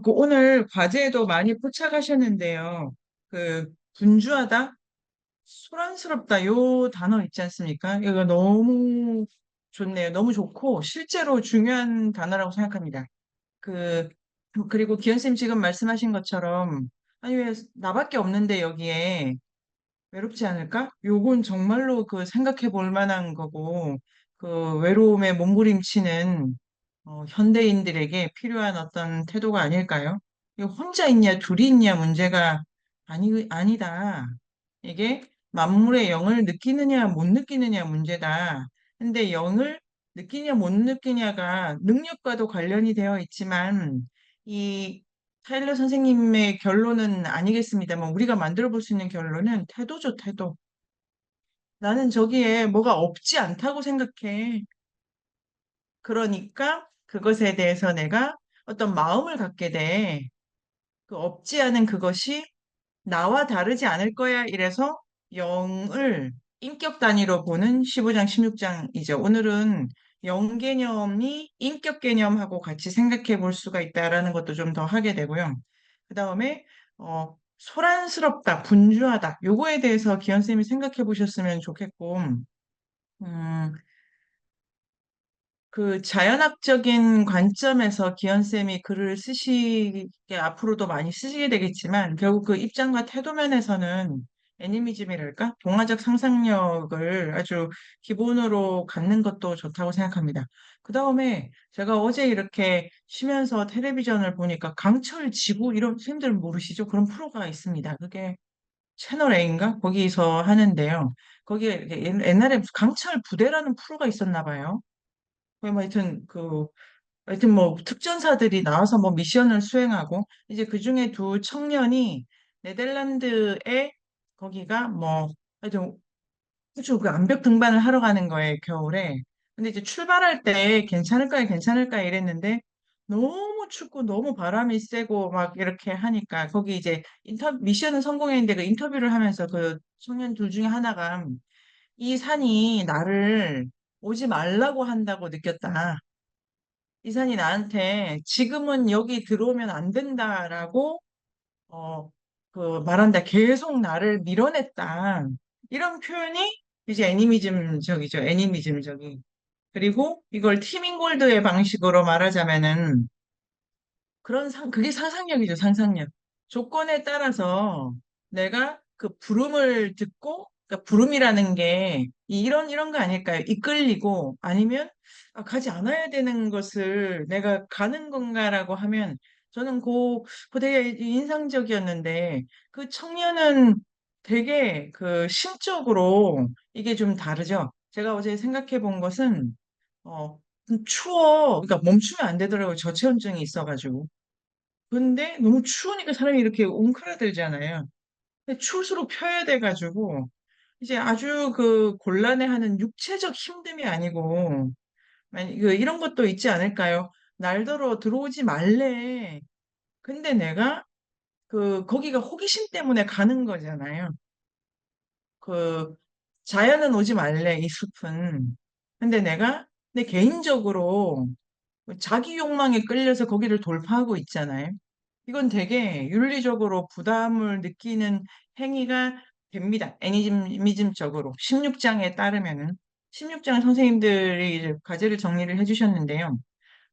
그 오늘 과제에도 많이 포착하셨는데요. 분주하다, 소란스럽다, 요 단어 있지 않습니까? 이거 너무 좋네요. 너무 좋고, 실제로 중요한 단어라고 생각합니다. 그, 그리고 기현쌤 지금 말씀하신 것처럼, 아니, 왜 나밖에 없는데 여기에 외롭지 않을까? 요건 정말로 생각해 볼 만한 거고, 외로움에 몸부림치는 현대인들에게 필요한 어떤 태도가 아닐까요? 이거 혼자 있냐, 둘이 있냐 문제가 아니다. 이게 만물의 영을 느끼느냐, 못 느끼느냐 문제다. 근데 영을 느끼냐, 못 느끼냐가 능력과도 관련이 되어 있지만, 이 타일러 선생님의 결론은 아니겠습니다만, 우리가 만들어 볼 수 있는 결론은 태도죠, 태도. 나는 저기에 뭐가 없지 않다고 생각해. 그러니까 그것에 대해서 내가 어떤 마음을 갖게 돼. 그 없지 않은 그것이 나와 다르지 않을 거야. 이래서 영을 인격 단위로 보는 15장, 16장이죠. 오늘은 영 개념이 인격 개념하고 같이 생각해 볼 수가 있다라는 것도 좀 더 하게 되고요. 그 다음에, 소란스럽다, 분주하다. 요거에 대해서 기현쌤이 생각해 보셨으면 좋겠고, 음, 자연학적인 관점에서 기현쌤이 글을 쓰시게 앞으로도 많이 쓰시게 되겠지만 결국 그 입장과 태도 면에서는 애니미즘이랄까? 동화적 상상력을 아주 기본으로 갖는 것도 좋다고 생각합니다. 그 다음에 제가 어제 이렇게 쉬면서 텔레비전을 보니까 강철 지구 이런 선생님들 모르시죠? 그런 프로가 있습니다. 그게 채널 A인가? 거기서 하는데요. 거기에 옛날에 무슨 강철 부대라는 프로가 있었나 봐요. 하여튼 뭐 특전사들이 나와서 뭐 미션을 수행하고 이제 그 중에 두 청년이 네덜란드에 거기가 뭐 하여튼 우주 그 암벽 등반을 하러 가는 거예요, 겨울에. 근데 이제 출발할 때 괜찮을까요, 괜찮을까요 이랬는데 너무 춥고 너무 바람이 세고 막 이렇게 하니까 거기 이제 미션은 성공했는데 그 인터뷰를 하면서 그 청년 둘 중에 하나가 이 산이 나를 오지 말라고 한다고 느꼈다. 이산이 나한테 지금은 여기 들어오면 안 된다라고 어, 말한다. 계속 나를 밀어냈다. 이런 표현이 이제 애니미즘적이죠. 애니미즘적이. 그리고 이걸 티밍골드의 방식으로 말하자면은 그게 상상력이죠. 상상력. 조건에 따라서 내가 그 부름을 듣고 그러니까 부름이라는 게 이런 거 아닐까요? 이끌리고 아니면 가지 않아야 되는 것을 내가 가는 건가라고 하면 저는 그 되게 인상적이었는데 그 청년은 되게 그 심적으로 이게 좀 다르죠. 제가 어제 생각해 본 것은 어 추워. 그러니까 멈추면 안 되더라고요. 저체온증이 있어가지고. 근데 너무 추우니까 사람이 이렇게 웅크라들잖아요. 근데 추울수록 펴야 돼가지고 이제 아주 곤란해하는 육체적 힘듦이 아니고 이런 것도 있지 않을까요? 날더러 들어오지 말래. 근데 내가 거기가 호기심 때문에 가는 거잖아요. 그 자연은 오지 말래 이 숲은. 근데 내 개인적으로 자기 욕망에 끌려서 거기를 돌파하고 있잖아요. 이건 되게 윤리적으로 부담을 느끼는 행위가 됩니다. 애니미즘적으로. 16장에 따르면은. 16장 선생님들이 이제 과제를 정리를 해주셨는데요.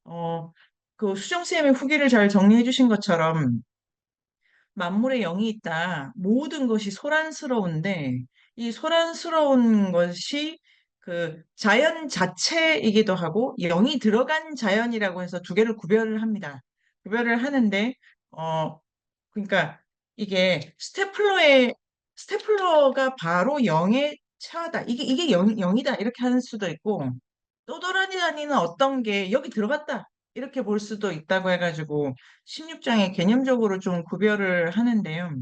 어, 수정쌤의 후기를 잘 정리해 주신 것처럼 만물의 영이 있다. 모든 것이 소란스러운데 이 소란스러운 것이 자연 자체이기도 하고 영이 들어간 자연이라고 해서 두 개를 구별을 합니다. 구별을 하는데 그러니까 이게 스테플러가 바로 영에 처하다. 이게 영이다. 이렇게 하는 수도 있고 떠돌아다니는 어떤 게 여기 들어갔다. 이렇게 볼 수도 있다고 해가지고 16장에 개념적으로 좀 구별을 하는데요.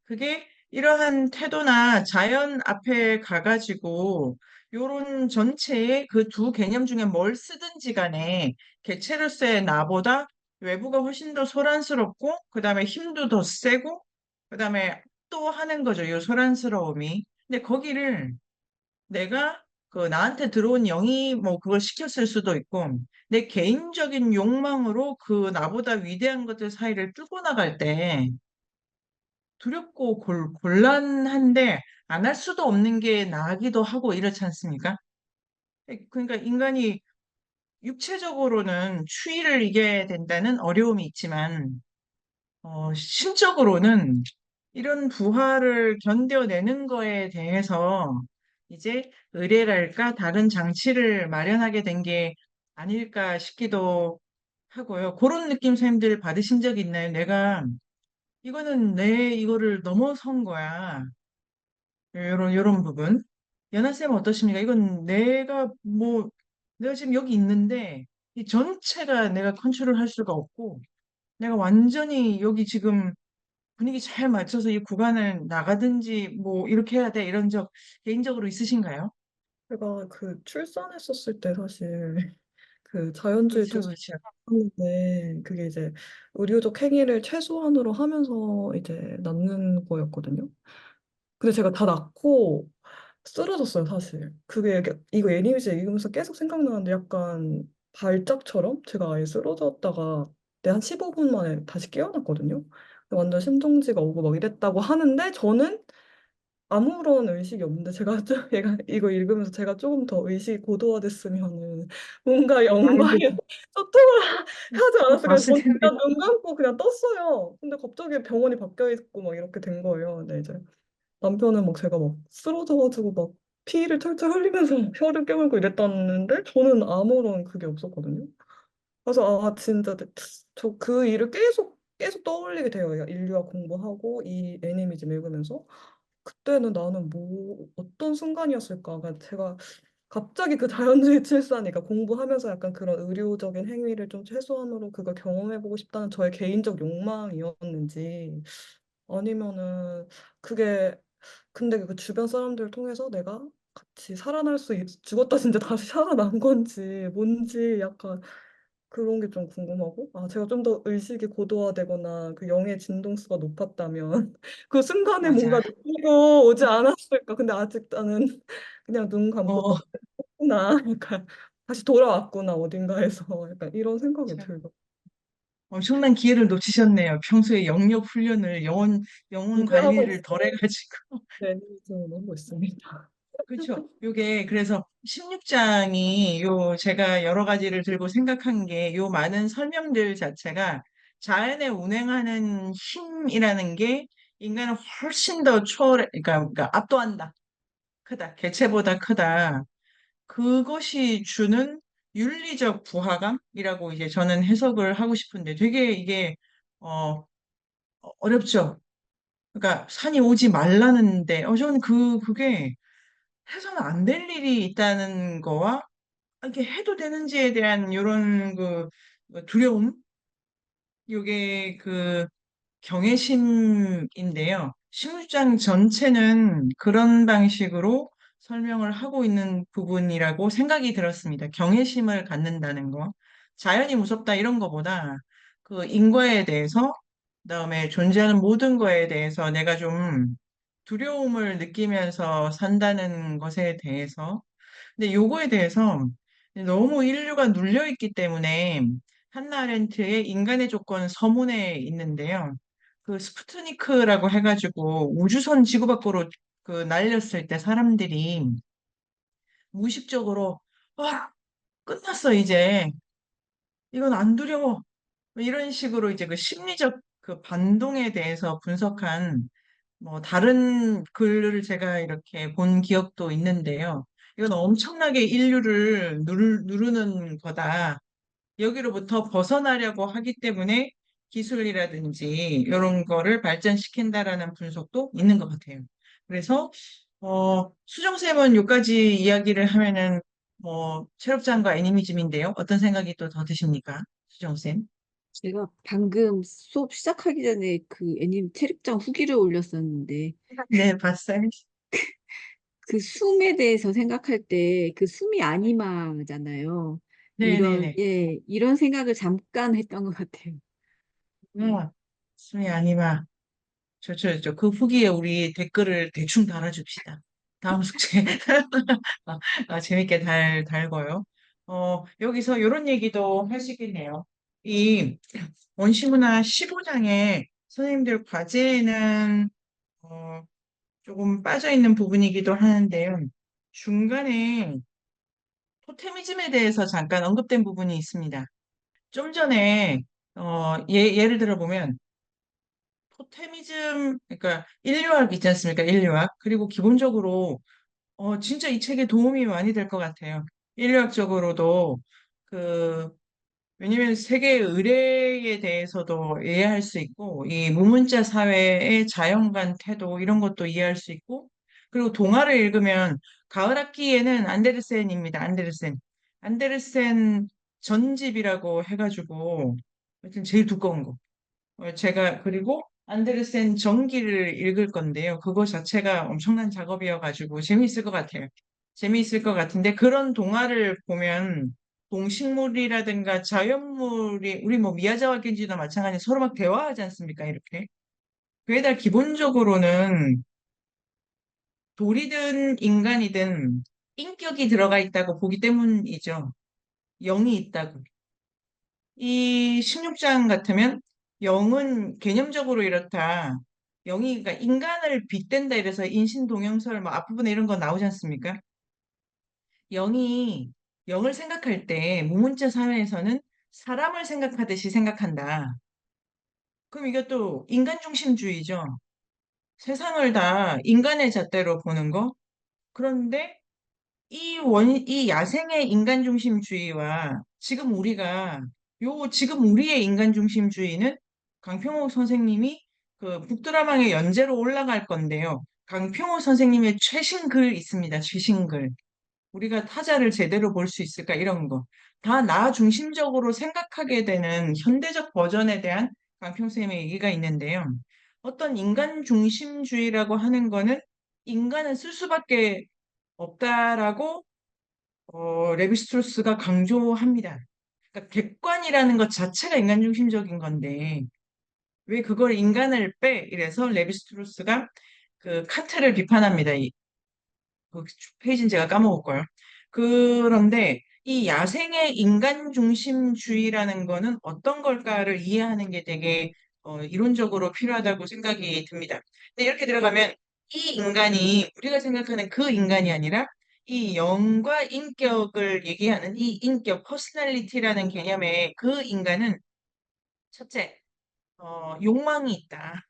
그게 이러한 태도나 자연 앞에 가가지고 요런 전체의 그 두 개념 중에 뭘 쓰든지 간에 객체로서의 나보다 외부가 훨씬 더 소란스럽고 그다음에 힘도 더 세고 그다음에 또 하는 거죠. 요 소란스러움이. 근데 거기를 내가 그 나한테 들어온 영이 뭐 그걸 시켰을 수도 있고 내 개인적인 욕망으로 그 나보다 위대한 것들 사이를 뚫고 나갈 때 두렵고 곤란한데 안 할 수도 없는 게 나기도 하고 이렇지 않습니까? 그러니까 인간이 육체적으로는 추위를 이겨야 된다는 어려움이 있지만 심적으로는 이런 부하를 견뎌내는 거에 대해서 이제 의뢰랄까 다른 장치를 마련하게 된 게 아닐까 싶기도 하고요. 그런 느낌 쌤들 받으신 적 있나요? 내가 이거는 내 이거를 넘어선 거야. 요런 부분. 연하쌤 어떠십니까? 이건 내가 지금 여기 있는데 이 전체가 내가 컨트롤 할 수가 없고 내가 완전히 여기 지금 분위기 잘 맞춰서 이 구간을 나가든지 뭐 이렇게 해야 돼 이런 적 개인적으로 있으신가요? 제가 그 출산했었을 때 사실 그 자연주의 그렇죠, 쪽 그렇죠. 하는데 그게 이제 의료적 행위를 최소한으로 하면서 이제 낳는 거였거든요. 근데 제가 다 낳고 쓰러졌어요, 사실. 그게 이거 애니메이션 읽으면서 계속 생각나는데 약간 발작처럼 제가 아예 쓰러졌다가 한 15분 만에 다시 깨어났거든요. 완전 심정지가 오고 막 이랬다고 하는데 저는 아무런 의식이 없는데 제가 좀 얘가 이거 읽으면서 제가 조금 더 의식이 고도화됐으면은 뭔가 영과의 아이고, 소통을 하지 않았을까. 그래서 봤을 저는 텐데. 그냥 눈 감고 그냥 떴어요. 근데 갑자기 병원이 바뀌어 있고 막 이렇게 된 거예요. 근데 이제 남편은 막 제가 막 쓰러져가지고 막 피를 철철 흘리면서 혀를 깨물고 이랬다는데 저는 아무런 그게 없었거든요. 그래서 아 진짜 저 그 일을 계속 떠올리게 돼요. 인류학 공부하고 이 애니미즘 읽으면서 그때는 나는 뭐 어떤 순간이었을까? 그러니까 제가 갑자기 그 자연주의 출산이니까 공부하면서 약간 그런 의료적인 행위를 좀 최소한으로 그걸 경험해보고 싶다는 저의 개인적 욕망이었는지 아니면은 그게 근데 그 주변 사람들을 통해서 내가 같이 살아날 죽었다 진짜 다시 살아난 건지 뭔지 약간 그런 게 좀 궁금하고 아 제가 좀 더 의식이 고도화되거나 그 영의 진동수가 높았다면 그 순간에 맞아. 뭔가 느끼고 오지 않았을까 근데 아직 나는 그냥 눈 감고 어, 떴구나 약간 다시 돌아왔구나 어딘가에서 약간 이런 생각이 참, 들고 엄청난 기회를 놓치셨네요. 평소에 영역 훈련을, 영혼 이제 하고 관리를 덜 있어요. 해가지고. 네, 좀 하고 있습니다. 그렇죠. 요게 그래서 16장이 요 제가 여러 가지를 들고 생각한 게 요 많은 설명들 자체가 자연에 운행하는 힘이라는 게 인간을 훨씬 더 그러니까 압도한다. 크다. 개체보다 크다. 그것이 주는 윤리적 부하감이라고 이제 저는 해석을 하고 싶은데 되게 이게 어 어렵죠. 그러니까 산이 오지 말라는데 저는 그게 해서는 안 될 일이 있다는 거와 이렇게 해도 되는지에 대한 이런 그 두려움, 요게 그 경외심인데요. 16장 전체는 그런 방식으로 설명을 하고 있는 부분이라고 생각이 들었습니다. 경외심을 갖는다는 거. 자연이 무섭다 이런 거보다 그 인과에 대해서, 그다음에 존재하는 모든 거에 대해서 내가 좀 두려움을 느끼면서 산다는 것에 대해서 근데 요거에 대해서 너무 인류가 눌려 있기 때문에 한나 아렌트의 인간의 조건 서문에 있는데요. 그 스푸트니크라고 해가지고 우주선 지구 밖으로 그 날렸을 때 사람들이 무의식적으로 끝났어 이제 이건 안 두려워 뭐 이런 식으로 이제 그 심리적 그 반동에 대해서 분석한 뭐 다른 글을 제가 이렇게 본 기억도 있는데요. 이건 엄청나게 인류를 누르는 거다. 여기로부터 벗어나려고 하기 때문에 기술이라든지 이런 거를 발전시킨다라는 분석도 있는 것 같아요. 그래서 수정쌤은 여기까지 이야기를 하면은 뭐 체력장과 애니미즘인데요. 어떤 생각이 또 더 드십니까? 수정쌤? 제가 방금 수업 시작하기 전에 그 애님 체력장 후기를 올렸었는데 네, 봤어요. 그 숨에 대해서 생각할 때 그 숨이 아니마잖아요. 네네네. 이런 생각을 잠깐 했던 것 같아요. 네. 수이 아니마. 그 후기에 우리 댓글을 대충 달아줍시다. 다음 숙제. 재밌게 달고요. 여기서 이런 얘기도 할 수 있겠네요. 이 원시문화 15장에 선생님들 과제에는 어, 조금 빠져 있는 부분이기도 하는데요. 중간에 토테미즘에 대해서 잠깐 언급된 부분이 있습니다. 좀 전에 예를 들어 보면 토테미즘, 그러니까 인류학 있지 않습니까? 인류학. 그리고 기본적으로 진짜 이 책에 도움이 많이 될 것 같아요. 인류학적으로도 그 왜냐면 세계 의례에 대해서도 이해할 수 있고, 이 무문자 사회의 자연관 태도 이런 것도 이해할 수 있고, 그리고 동화를 읽으면 가을 학기에는 안데르센입니다. 안데르센. 안데르센 전집이라고 해가지고, 하여튼 제일 두꺼운 거. 제가 그리고 안데르센 전기를 읽을 건데요. 그거 자체가 엄청난 작업이어가지고 재미있을 것 같아요. 재미있을 것 같은데 그런 동화를 보면 동식물이라든가 자연물이 우리 뭐 미야자와 겐지나 마찬가지로 서로 막 대화하지 않습니까? 이렇게. 그에다 기본적으로는 돌이든 인간이든 인격이 들어가 있다고 보기 때문이죠. 영이 있다고. 이 16장 같으면 영은 개념적으로 이렇다. 영이 그러니까 인간을 빗댄다 이래서 인신동용설 뭐 앞부분에 이런 거 나오지 않습니까? 영이 영을 생각할 때 무문자 사회에서는 사람을 생각하듯이 생각한다. 그럼 이것도 인간 중심주의죠. 세상을 다 인간의 잣대로 보는 거. 그런데 이 야생의 인간중심주의와 지금 우리의 인간중심주의는 강평호 선생님이 그 북드라망의 연재로 올라갈 건데요. 강평호 선생님의 최신 글 있습니다. 최신 글. 우리가 타자를 제대로 볼 수 있을까? 이런 거. 다 나 중심적으로 생각하게 되는 현대적 버전에 대한 강평 선생님의 얘기가 있는데요. 어떤 인간 중심주의라고 하는 거는 인간은 쓸 수밖에 없다라고 레비스트로스가 강조합니다. 그러니까 객관이라는 것 자체가 인간 중심적인 건데 왜 그걸 인간을 빼? 이래서 레비스트로스가 그 칸트를 비판합니다. 그 페이지는 제가 까먹었고요. 그런데 이 야생의 인간 중심주의라는 거는 어떤 걸까를 이해하는 게 되게 이론적으로 필요하다고 생각이 듭니다. 근데 이렇게 들어가면 이 인간이 우리가 생각하는 그 인간이 아니라 이 영과 인격을 얘기하는 이 인격, 퍼스널리티라는 개념의 그 인간은 첫째, 욕망이 있다.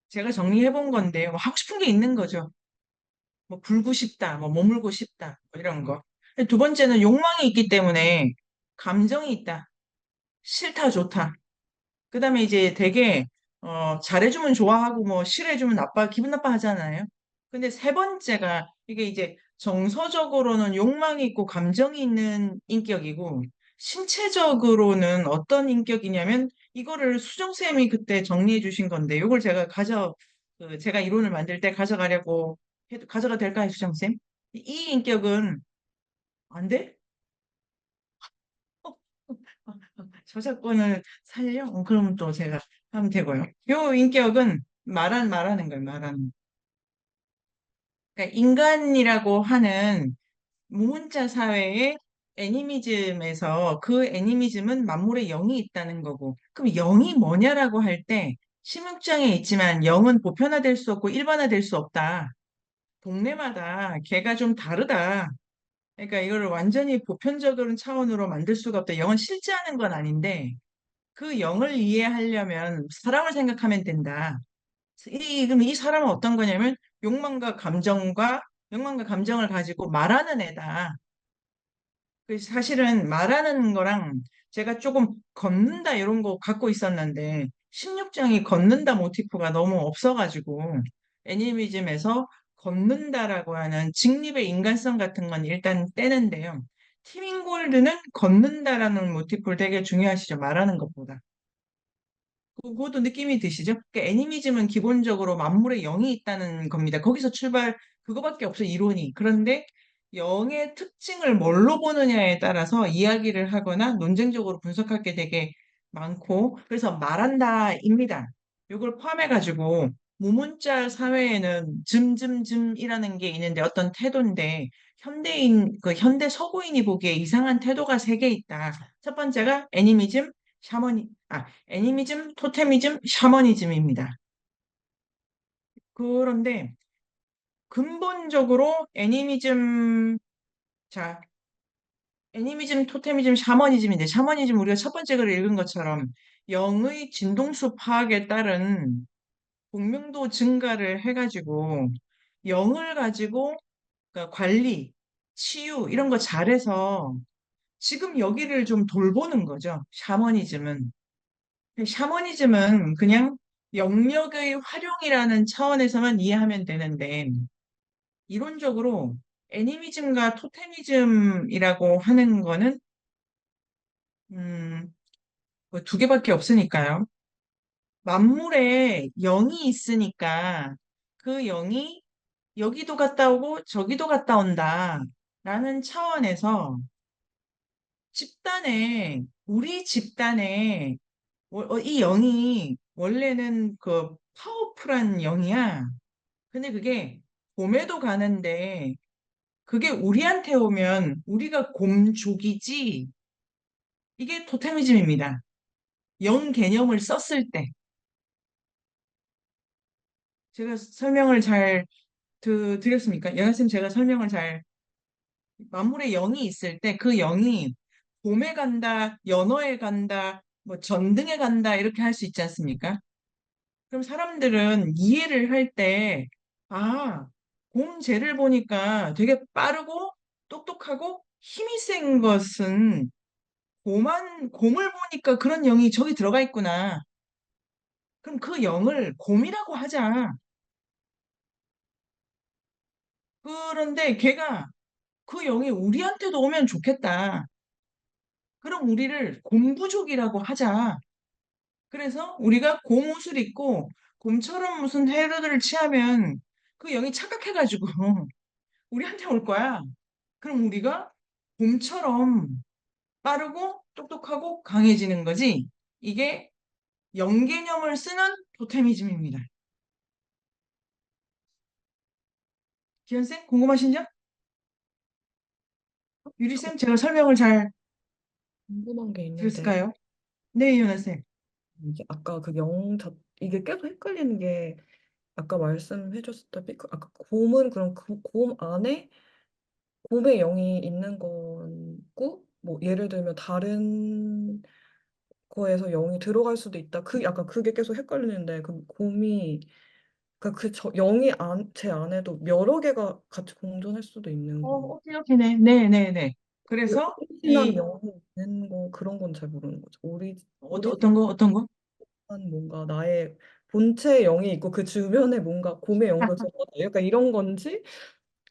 제가 정리해 본 건데 뭐 하고 싶은 게 있는 거죠. 뭐 불고 싶다, 뭐 머물고 싶다, 뭐 이런 거. 두 번째는 욕망이 있기 때문에 감정이 있다. 싫다, 좋다. 그다음에 이제 되게 잘해주면 좋아하고 뭐 싫어해주면 기분 나빠 하잖아요. 근데 세 번째가 이게 이제 정서적으로는 욕망이 있고 감정이 있는 인격이고 신체적으로는 어떤 인격이냐면 이거를 수정쌤이 그때 정리해 주신 건데 이걸 제가 이론을 만들 때 가져가려고 해도 가져가 될까요, 수정쌤? 이 인격은 안 돼? 어, 저작권을 살려? 그러면 또 제가 하면 되고요. 요 인격은 말하는 거예요, 말하는. 그러니까 인간이라고 하는 무문자 사회의 애니미즘에서 그 애니미즘은 만물의 영이 있다는 거고, 그럼 영이 뭐냐라고 할 때, 심육장에 있지만 영은 보편화될 수 없고 일반화될 수 없다. 동네마다 걔가 좀 다르다. 그러니까 이거를 완전히 보편적인 차원으로 만들 수가 없다. 영은 실제하는 건 아닌데, 그 영을 이해하려면 사람을 생각하면 된다. 그럼 이 사람은 어떤 거냐면 욕망과 감정을 가지고 말하는 애다. 사실은 말하는 거랑 제가 조금 걷는다 이런 거 갖고 있었는데 16장이 걷는다 모티프가 너무 없어가지고 애니미즘에서 걷는다라고 하는 직립의 인간성 같은 건 일단 떼는데요. 티밍골드는 걷는다라는 모티프를 되게 중요하시죠. 말하는 것보다. 그것도 느낌이 드시죠? 그러니까 애니미즘은 기본적으로 만물의 영이 있다는 겁니다. 거기서 그거밖에 없어요, 이론이. 그런데 영의 특징을 뭘로 보느냐에 따라서 이야기를 하거나 논쟁적으로 분석할 게 되게 많고, 그래서 말한다입니다. 이걸 포함해가지고 무문자 사회에는 즘즘즘이라는 게 있는데 어떤 태도인데 현대인 그 현대 서구인이 보기에 이상한 태도가 세 개 있다. 첫 번째가 애니미즘, 토테미즘, 샤머니즘입니다. 그런데 근본적으로 자, 토테미즘, 샤머니즘인데 샤머니즘 우리가 첫 번째 글을 읽은 것처럼 영의 진동수 파악에 따른 공명도 증가를 해가지고 영을 가지고 그러니까 관리, 치유 이런 거 잘해서 지금 여기를 좀 돌보는 거죠. 샤머니즘은 그냥 영역의 활용이라는 차원에서만 이해하면 되는데 이론적으로 애니미즘과 토테미즘이라고 하는 거는 뭐두 개밖에 없으니까요. 만물에 영이 있으니까 그 영이 여기도 갔다 오고 저기도 갔다 온다. 라는 차원에서 우리 집단에 이 영이 원래는 그 파워풀한 영이야. 근데 그게 곰에도 가는데 그게 우리한테 오면 우리가 곰족이지. 이게 토테미즘입니다. 영 개념을 썼을 때. 제가 설명을 잘 드렸습니까? 연하쌤 제가 설명을 잘 만물에 영이 있을 때 그 영이 봄에 간다, 연어에 간다, 뭐 전등에 간다 이렇게 할 수 있지 않습니까? 그럼 사람들은 이해를 할 때, 아, 곰 쟤를 보니까 되게 빠르고 똑똑하고 힘이 센 것은 곰을 보니까 그런 영이 저기 들어가 있구나. 그럼 그 영을 곰이라고 하자. 그런데 걔가 그 영이 우리한테도 오면 좋겠다. 그럼 우리를 곰부족이라고 하자. 그래서 우리가 곰 옷을 입고 곰처럼 무슨 태도를 취하면 그 영이 착각해가지고 우리한테 올 거야. 그럼 우리가 곰처럼 빠르고 똑똑하고 강해지는 거지. 이게 영 개념을 쓰는 토테미즘입니다. 기현쌤, 궁금하신 점? 저 유리쌤, 제가 설명을 잘 궁금한 게 있는데, 드렸을까요? 네, 유나쌤. 이게 아까 이게 계속 헷갈리는 게, 아까 말씀해줬다시피, 아까 곰은 그럼 그 곰 안에 곰의 영이 있는 거고, 뭐, 예를 들면 다른 거에서 영이 들어갈 수도 있다. 약간 그게 계속 헷갈리는데, 그 곰이, 그러니까 제 안에도 여러 개가 같이 공존할 수도 있는 거. 오케이, 오케이, 네, 네, 네, 네. 그 그래서 오리지널 영이 있는 거, 그런 건 잘 모르는 거죠. 어떤 거, 어떤 거? 뭔가 나의 본체 영이 있고 그 주변에 뭔가 곰의 영도 들어가다 약간 이런 건지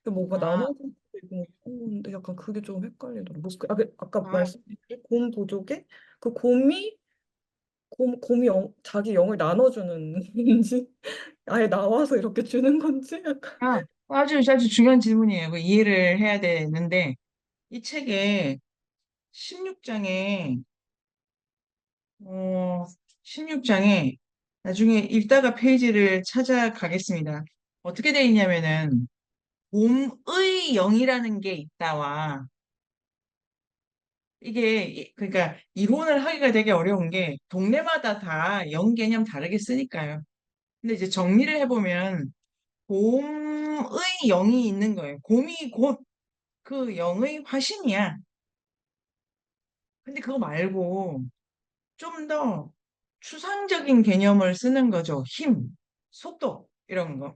그 뭔가 아, 나눠질 수도 있고 뭐 이런 건데 약간 그게 좀 헷갈리더라고요. 아까 아, 말씀드린 곰 보조개 그 곰이 자기 영을 나눠주는 건지 아예 나와서 이렇게 주는 건지 약간 아주 중요한 질문이에요. 그 이해를 해야 되는데, 이 책에 16장에, 어, 16장에 나중에 읽다가 페이지를 찾아가겠습니다. 어떻게 돼 있냐면은, 곰의 영이라는 게 있다와, 그러니까 이론을 하기가 되게 어려운 게, 동네마다 다 영 개념 다르게 쓰니까요. 근데 이제 정리를 해보면, 곰의 영이 있는 거예요. 곰이 곧 그 영의 화신이야. 근데 그거 말고 좀 더 추상적인 개념을 쓰는 거죠. 힘, 속도, 이런 거.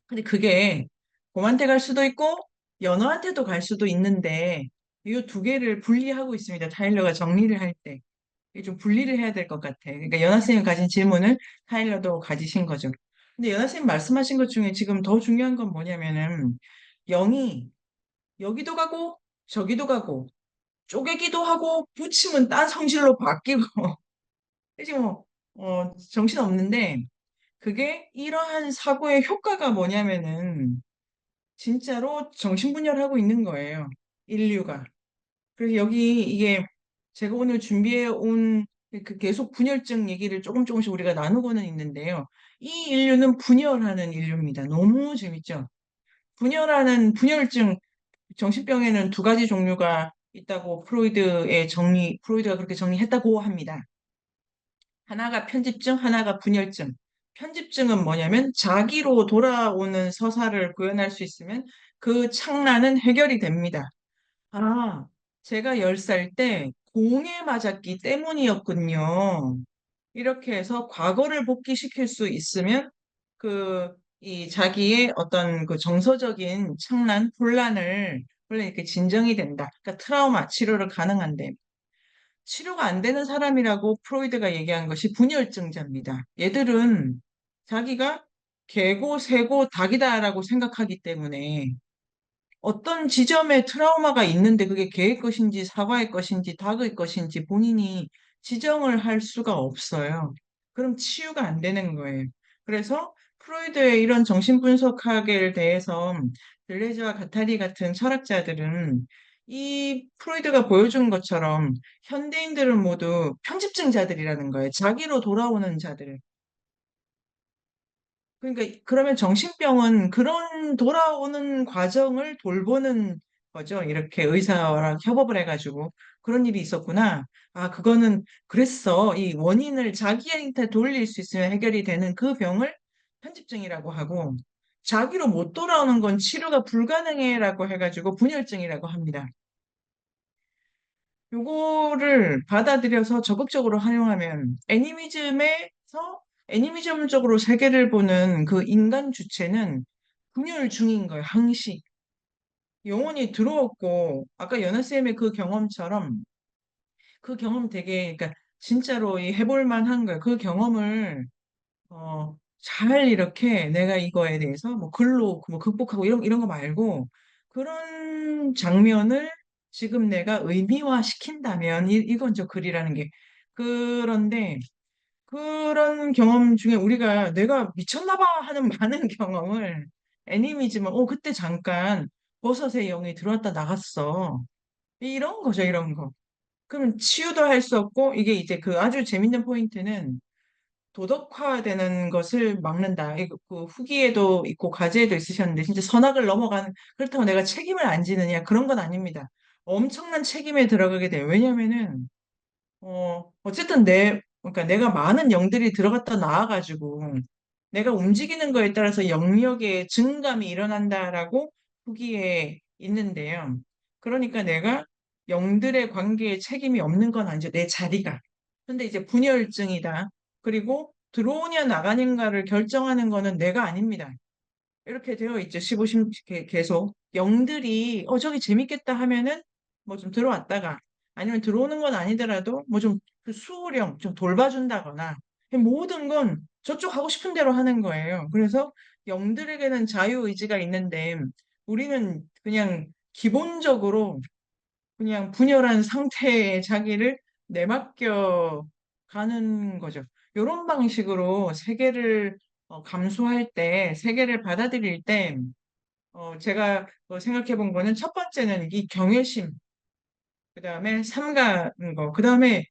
근데 그게 곰한테 갈 수도 있고, 연어한테도 갈 수도 있는데, 이 두 개를 분리하고 있습니다. 타일러가 정리를 할 때. 이게 좀 분리를 해야 될 것 같아. 그러니까 연하쌤이 가진 질문을 타일러도 가지신 거죠. 근데 연하쌤 말씀하신 것 중에 지금 더 중요한 건 뭐냐면은, 영이 여기도 가고, 저기도 가고, 쪼개기도 하고, 붙이면 딴 성질로 바뀌고, 지금 정신 없는데, 그게 이러한 사고의 효과가 뭐냐면은, 진짜로 정신분열하고 있는 거예요. 인류가. 그래서 여기 이게 제가 오늘 준비해 온 그 계속 분열증 얘기를 조금 조금씩 우리가 나누고는 있는데요. 이 인류는 분열하는 인류입니다. 너무 재밌죠? 분열하는 분열증 정신병에는 두 가지 종류가 있다고 프로이드가 그렇게 정리했다고 합니다. 하나가 편집증, 하나가 분열증. 편집증은 뭐냐면 자기로 돌아오는 서사를 구현할 수 있으면 그 창란은 해결이 됩니다. 아, 제가 10살 때 공에 맞았기 때문이었군요. 이렇게 해서 과거를 복귀시킬 수 있으면 이 자기의 어떤 그 정서적인 창란, 혼란 이렇게 진정이 된다. 그러니까 트라우마 치료를 가능한데 치료가 안 되는 사람이라고 프로이드가 얘기한 것이 분열증자입니다. 얘들은 자기가 개고, 새고, 닭이다라고 생각하기 때문에 어떤 지점에 트라우마가 있는데 그게 개의 것인지 사과의 것인지 닭의 것인지 본인이 지정을 할 수가 없어요. 그럼 치유가 안 되는 거예요. 그래서 프로이드의 이런 정신분석학에 대해서 들레즈와 가타리 같은 철학자들은 이 프로이드가 보여준 것처럼 현대인들은 모두 편집증자들이라는 거예요. 자기로 돌아오는 자들. 그러니까 그러면 정신병은 그런 돌아오는 과정을 돌보는 거죠. 이렇게 의사랑 협업을 해가지고 그런 일이 있었구나. 아, 그거는 그랬어. 이 원인을 자기한테 돌릴 수 있으면 해결이 되는 그 병을 편집증이라고 하고 자기로 못 돌아오는 건 치료가 불가능해라고 해가지고 분열증이라고 합니다. 요거를 받아들여서 적극적으로 활용하면 애니미즘적으로 세계를 보는 그 인간 주체는 분열 중인 거예요, 항시. 영혼이 들어왔고, 아까 연하쌤의 그 경험처럼 그 경험 되게, 그러니까 진짜로 해볼 만한 거예요. 그 경험을, 잘 이렇게 내가 이거에 대해서 뭐 글로 뭐 극복하고 이런 거 말고 그런 장면을 지금 내가 의미화 시킨다면 이건 저 글이라는 게 그런데 그런 경험 중에 우리가 내가 미쳤나 봐 하는 많은 경험을 애니미지만 그때 잠깐 버섯의 영이 들어왔다 나갔어. 이런 거죠, 이런 거. 그러면 치유도 할 수 없고 이게 이제 그 아주 재밌는 포인트는 도덕화되는 것을 막는다. 이거 그 후기에도 있고 과제에도 있으셨는데 진짜 선악을 넘어가는 그렇다고 내가 책임을 안 지느냐 그런 건 아닙니다. 엄청난 책임에 들어가게 돼요. 왜냐면은 어쨌든 그러니까 내가 많은 영들이 들어갔다 나와가지고 내가 움직이는 거에 따라서 영역의 증감이 일어난다라고 후기에 있는데요. 그러니까 내가 영들의 관계에 책임이 없는 건 아니죠. 내 자리가. 근데 이제 분열증이다. 그리고 들어오냐 나가는가를 결정하는 거는 내가 아닙니다. 이렇게 되어 있죠. 15심 계속. 영들이 저기 재밌겠다 하면은 뭐 좀 들어왔다가 아니면 들어오는 건 아니더라도 뭐 좀 그 수호령 좀 돌봐준다거나 모든 건 저쪽 하고 싶은 대로 하는 거예요. 그래서 영들에게는 자유의지가 있는데 우리는 그냥 기본적으로 그냥 분열한 상태의 자기를 내맡겨 가는 거죠. 이런 방식으로 세계를 감수할 때, 세계를 받아들일 때, 제가 생각해 본 거는 첫 번째는 이 경외심, 그 다음에 삼가는 거, 그 다음에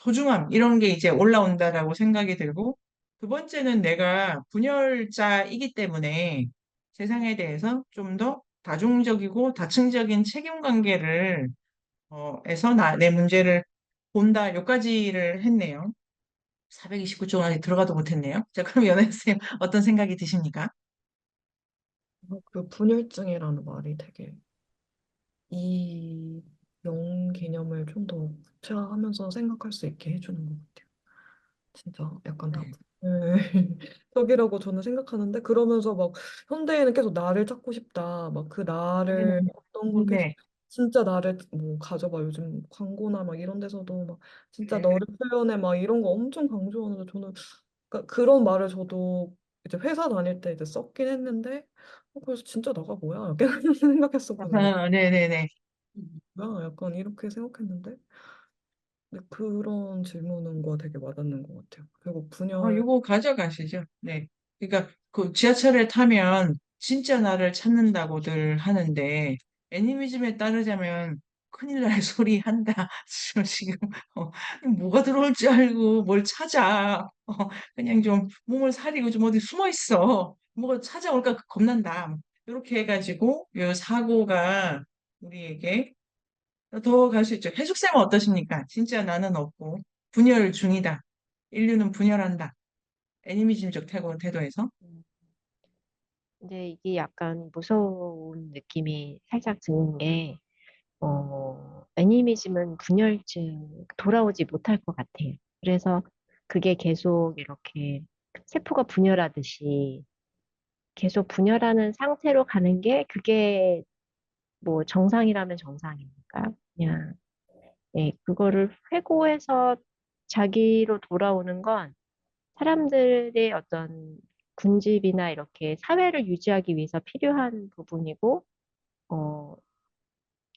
소중함, 이런 게 이제 올라온다라고 생각이 들고, 두 번째는 내가 분열자이기 때문에 세상에 대해서 좀 더 다중적이고 다층적인 책임 관계를 에서 내 문제를 본다. 여기까지를 했네요. 429쪽 안에 들어가도 못했네요. 자, 그럼 연애 쌤 어떤 생각이 드십니까? 그 분열증이라는 말이 되게 이 영 개념을 좀 더 구체화하면서 생각할 수 있게 해주는 것 같아요. 진짜 약간 다 네. 적이라고 저는 생각하는데 그러면서 막 현대인은 계속 나를 찾고 싶다. 막 그 나를 어떤 걸 계속 네. 진짜 나를 뭐 가져봐. 요즘 광고나 막 이런 데서도 막 진짜 네. 너를 표현해 막 이런 거 엄청 강조하는데 저는 그러니까 그런 말을 저도 이제 회사 다닐 때 이제 썼긴 했는데 그래서 진짜 나가 뭐야? 이렇게 생각했었거든요. 네네네. 뭐야? 약간 이렇게 생각했는데 근데 그런 질문은 거 되게 와닿는 것 같아요. 그리고 분열 요거 가져가시죠. 네. 그러니까 그 지하철에 타면 진짜 나를 찾는다고들 하는데 애니미즘에 따르자면 큰일 날 소리 한다. 지금 뭐가 들어올 줄 알고 뭘 찾아. 그냥 좀 몸을 사리고 좀 어디 숨어 있어. 뭐가 찾아올까 겁난다. 이렇게 해가지고 요 사고가 우리에게 더 갈 수 있죠. 해숙쌤은 어떠십니까? 진짜 나는 없고 분열 중이다. 인류는 분열한다. 애니미즘적 태도에서. 음, 근데 이게 약간 무서운 느낌이 살짝 드는 게, 애니미즘은 분열증 돌아오지 못할 것 같아요. 그래서 그게 계속 이렇게 세포가 분열하듯이 계속 분열하는 상태로 가는 게 그게 뭐 정상이라면 정상이니까 그냥 예, 그거를 회고해서 자기로 돌아오는 건 사람들의 어떤 군집이나 이렇게 사회를 유지하기 위해서 필요한 부분이고, 어,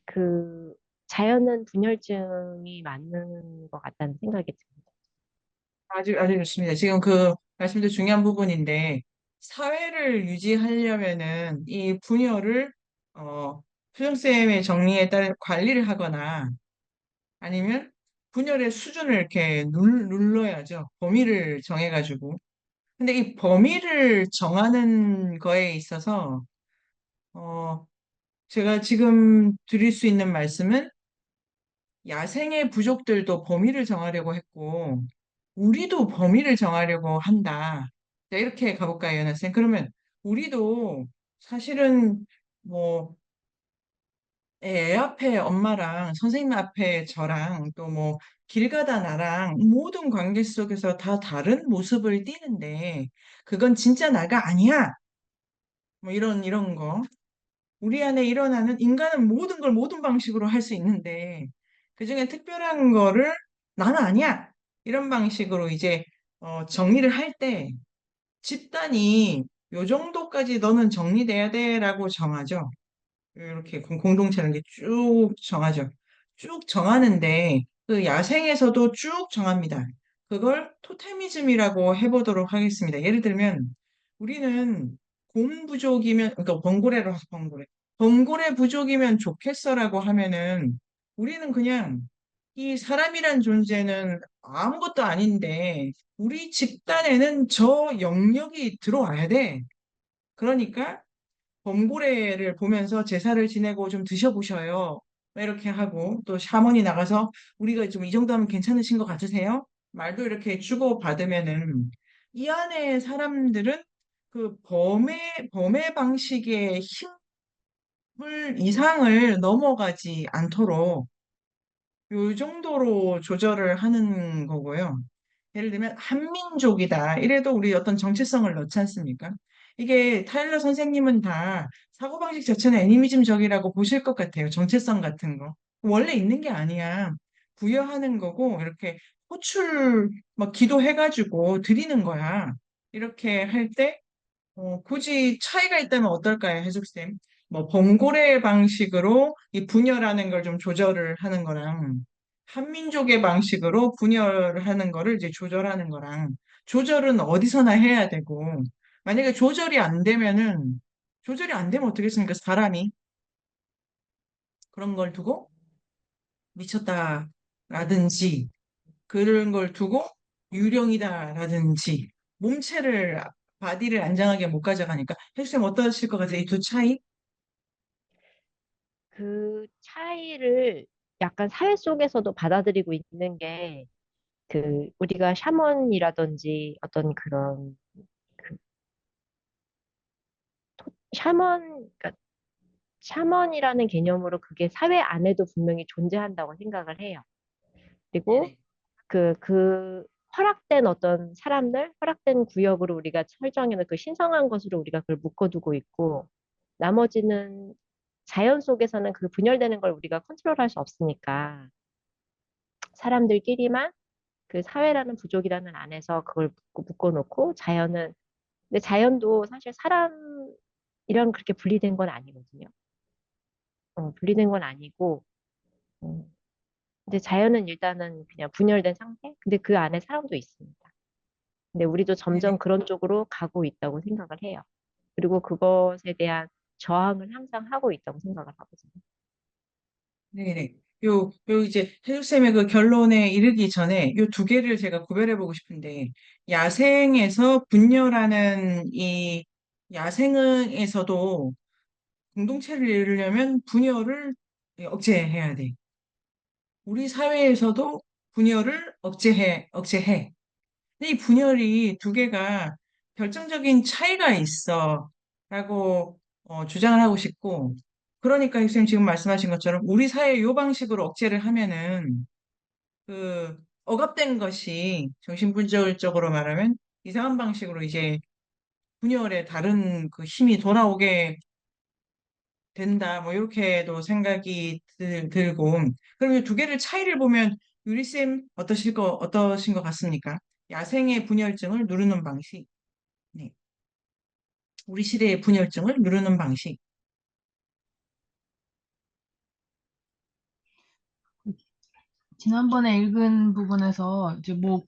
그 자연은 분열증이 맞는 것 같다는 생각이 듭니다. 아주 좋습니다. 지금 그 말씀도 중요한 부분인데, 사회를 유지하려면은 이 분열을, 수정쌤의 정리에 따라 관리를 하거나 아니면 분열의 수준을 이렇게 눌러야죠. 범위를 정해가지고. 근데 이 범위를 정하는 거에 있어서, 어, 제가 지금 드릴 수 있는 말씀은 야생의 부족들도 범위를 정하려고 했고, 우리도 범위를 정하려고 한다. 자, 이렇게 가볼까요, 연하쌤? 그러면 우리도 사실은 뭐, 애 앞에 엄마랑 선생님 앞에 저랑 또 뭐, 길 가다 나랑 모든 관계 속에서 다 다른 모습을 띠는데, 그건 진짜 나가 아니야. 뭐, 이런 거. 우리 안에 일어나는 인간은 모든 걸 모든 방식으로 할 수 있는데 그중에 특별한 거를 나는 아니야. 이런 방식으로 이제 정리를 할 때 집단이 요 정도까지 너는 정리돼야 돼라고 정하죠. 이렇게 공동체라는 게 쭉 정하죠. 쭉 정하는데 그 야생에서도 쭉 정합니다. 그걸 토테미즘이라고 해보도록 하겠습니다. 예를 들면 우리는 곰 부족이면 그러니까 범고래로 해서 범고래. 범고래 부족이면 좋겠어라고 하면은 우리는 그냥 이 사람이란 존재는 아무것도 아닌데 우리 집단에는 저 영역이 들어와야 돼. 그러니까 범고래를 보면서 제사를 지내고 좀 드셔보셔요. 이렇게 하고 또 샤머니 나가서 우리가 좀 이 정도 하면 괜찮으신 것 같으세요? 말도 이렇게 주고받으면은 이 안에 사람들은 그 범의 방식의 힘을 이상을 넘어가지 않도록 요 정도로 조절을 하는 거고요. 예를 들면 한민족이다. 이래도 우리 어떤 정체성을 넣지 않습니까? 이게 타일러 선생님은 다 사고방식 자체는 애니미즘적이라고 보실 것 같아요. 정체성 같은 거. 원래 있는 게 아니야. 부여하는 거고 이렇게 호출 막 기도해가지고 드리는 거야. 이렇게 할 때 굳이 차이가 있다면 어떨까요, 해숙쌤? 뭐 범고래 방식으로 이 분열하는 걸 좀 조절을 하는 거랑 한민족의 방식으로 분열을 하는 거를 이제 조절하는 거랑 조절은 어디서나 해야 되고 만약에 조절이 안 되면 어떻겠습니까? 사람이 그런 걸 두고 미쳤다라든지 그런 걸 두고 유령이다라든지 몸체를 바디를 안정하게 못 가져가니까 헬스님 어떠실 것 같아요? 이 두 차이? 그 차이를 약간 사회 속에서도 받아들이고 있는 게, 우리가 샤먼이라든지 어떤 그런, 그 그러니까 샤먼이라는 개념으로 그게 사회 안에도 분명히 존재한다고 생각을 해요. 그리고 네네. 허락된 어떤 사람들, 허락된 구역으로 우리가 설정해놓은 그 신성한 것으로 우리가 그걸 묶어두고 있고, 나머지는 자연 속에서는 그 분열되는 걸 우리가 컨트롤할 수 없으니까, 사람들끼리만 그 사회라는 부족이라는 안에서 그걸 묶어놓고, 근데 자연도 사실 사람이랑 그렇게 분리된 건 아니거든요. 분리된 건 아니고, 음, 근데 자연은 일단은 그냥 분열된 상태? 근데 그 안에 사람도 있습니다. 근데 우리도 점점 네네. 그런 쪽으로 가고 있다고 생각을 해요. 그리고 그것에 대한 저항을 항상 하고 있다고 생각을 하거든요. 네네. 이제 해주쌤의 그 결론에 이르기 전에 요 두 개를 제가 구별해 보고 싶은데, 야생에서 분열하는 이 야생에서도 공동체를 이루려면 분열을 억제해야 돼. 우리 사회에서도 분열을 억제해. 근데 이 분열이 두 개가 결정적인 차이가 있어. 라고 주장을 하고 싶고, 그러니까 교수님 지금 말씀하신 것처럼 우리 사회 요 방식으로 억제를 하면은 그 억압된 것이 정신분열적으로 말하면 이상한 방식으로 이제 분열의 다른 그 힘이 돌아오게 된다. 뭐 이렇게도 생각이 들고, 그럼 이 두 개를 차이를 보면 유리쌤 어떠신 것 같습니까? 야생의 분열증을 누르는 방식, 네. 우리 시대의 분열증을 누르는 방식. 지난번에 읽은 부분에서 이제 뭐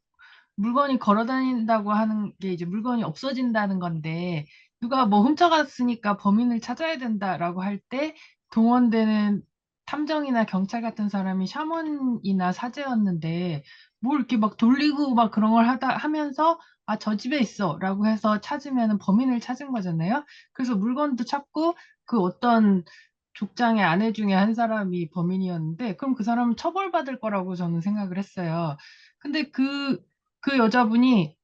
물건이 걸어 다닌다고 하는 게 이제 물건이 없어진다는 건데 누가 뭐 훔쳐갔으니까 범인을 찾아야 된다라고 할 때 동원되는 탐정이나 경찰 같은 사람이 샤먼이나 사제였는데 뭘 이렇게 막 돌리고 막 그런 걸 하면서 아, 저 집에 있어라고 해서 찾으면 범인을 찾은 거잖아요. 그래서 물건도 찾고 그 어떤 족장의 아내 중에 한 사람이 범인이었는데 그럼 그 사람은 처벌받을 거라고 저는 생각을 했어요. 근데 그 여자분이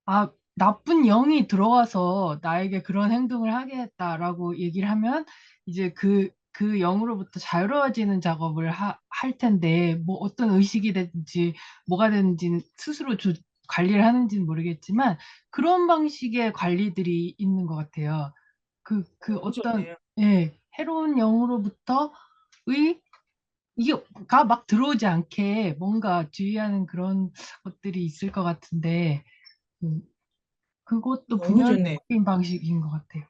아, 나쁜 영이 들어와서 나에게 그런 행동을 하게 했다라고 얘기를 하면 이제 그 영으로부터 자유로워지는 작업을 할 텐데 뭐 어떤 의식이 됐든지 뭐가 됐는지 스스로 관리를 하는지는 모르겠지만 그런 방식의 관리들이 있는 것 같아요. 그 너무 어떤 좋네요. 예, 해로운 영으로부터의 이게가 막 들어오지 않게 뭔가 주의하는 그런 것들이 있을 것 같은데 음, 그것도 너무 좋네. 분열적인 방식인 것 같아요.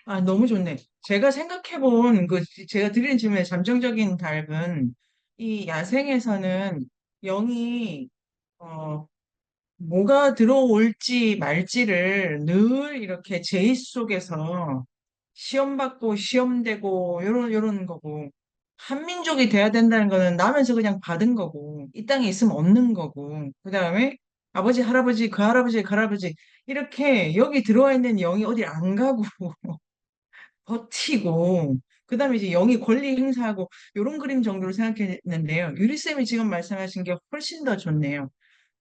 아, 너무 좋네. 제가 생각해본 제가 드린 질문의 잠정적인 답은 이 야생에서는 영이 어, 뭐가 들어올지 말지를 늘 이렇게 제의 속에서 시험받고 시험되고 요런 거고, 한민족이 돼야 된다는 거는 나면서 그냥 받은 거고 이 땅에 있으면 없는 거고, 그다음에 아버지 할아버지 그 할아버지 그 할아버지 이렇게 여기 들어와 있는 영이 어디 안 가고 버티고, 그다음에 이제 영이 권리 행사하고 요런 그림 정도로 생각했는데요. 유리쌤이 지금 말씀하신 게 훨씬 더 좋네요.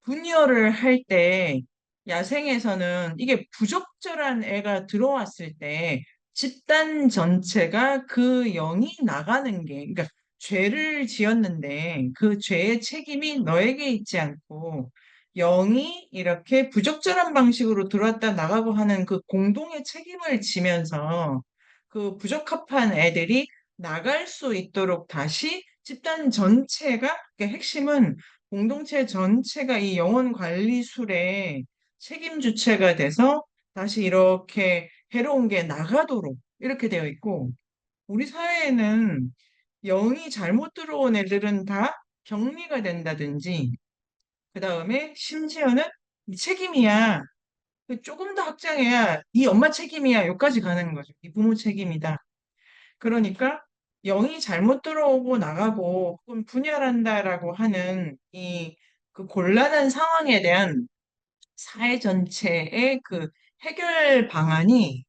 분열을 할 때 야생에서는 이게 부적절한 애가 들어왔을 때 집단 전체가 그 영이 나가는 게, 그러니까 죄를 지었는데 그 죄의 책임이 너에게 있지 않고 영이 이렇게 부적절한 방식으로 들어왔다 나가고 하는 그 공동의 책임을 지면서 그 부적합한 애들이 나갈 수 있도록 다시 집단 전체가, 그러니까 핵심은 공동체 전체가 이 영혼 관리술의 책임 주체가 돼서 다시 이렇게 해로운 게 나가도록 이렇게 되어 있고, 우리 사회에는 영이 잘못 들어온 애들은 다 격리가 된다든지, 그 다음에 심지어는 이 책임이야. 조금 더 확장해야 이 엄마 책임이야. 여기까지 가는 거죠. 이 부모 책임이다. 그러니까 영이 잘못 들어오고 나가고 혹은 분열한다라고 하는 이 그 곤란한 상황에 대한 사회 전체의 그 해결 방안이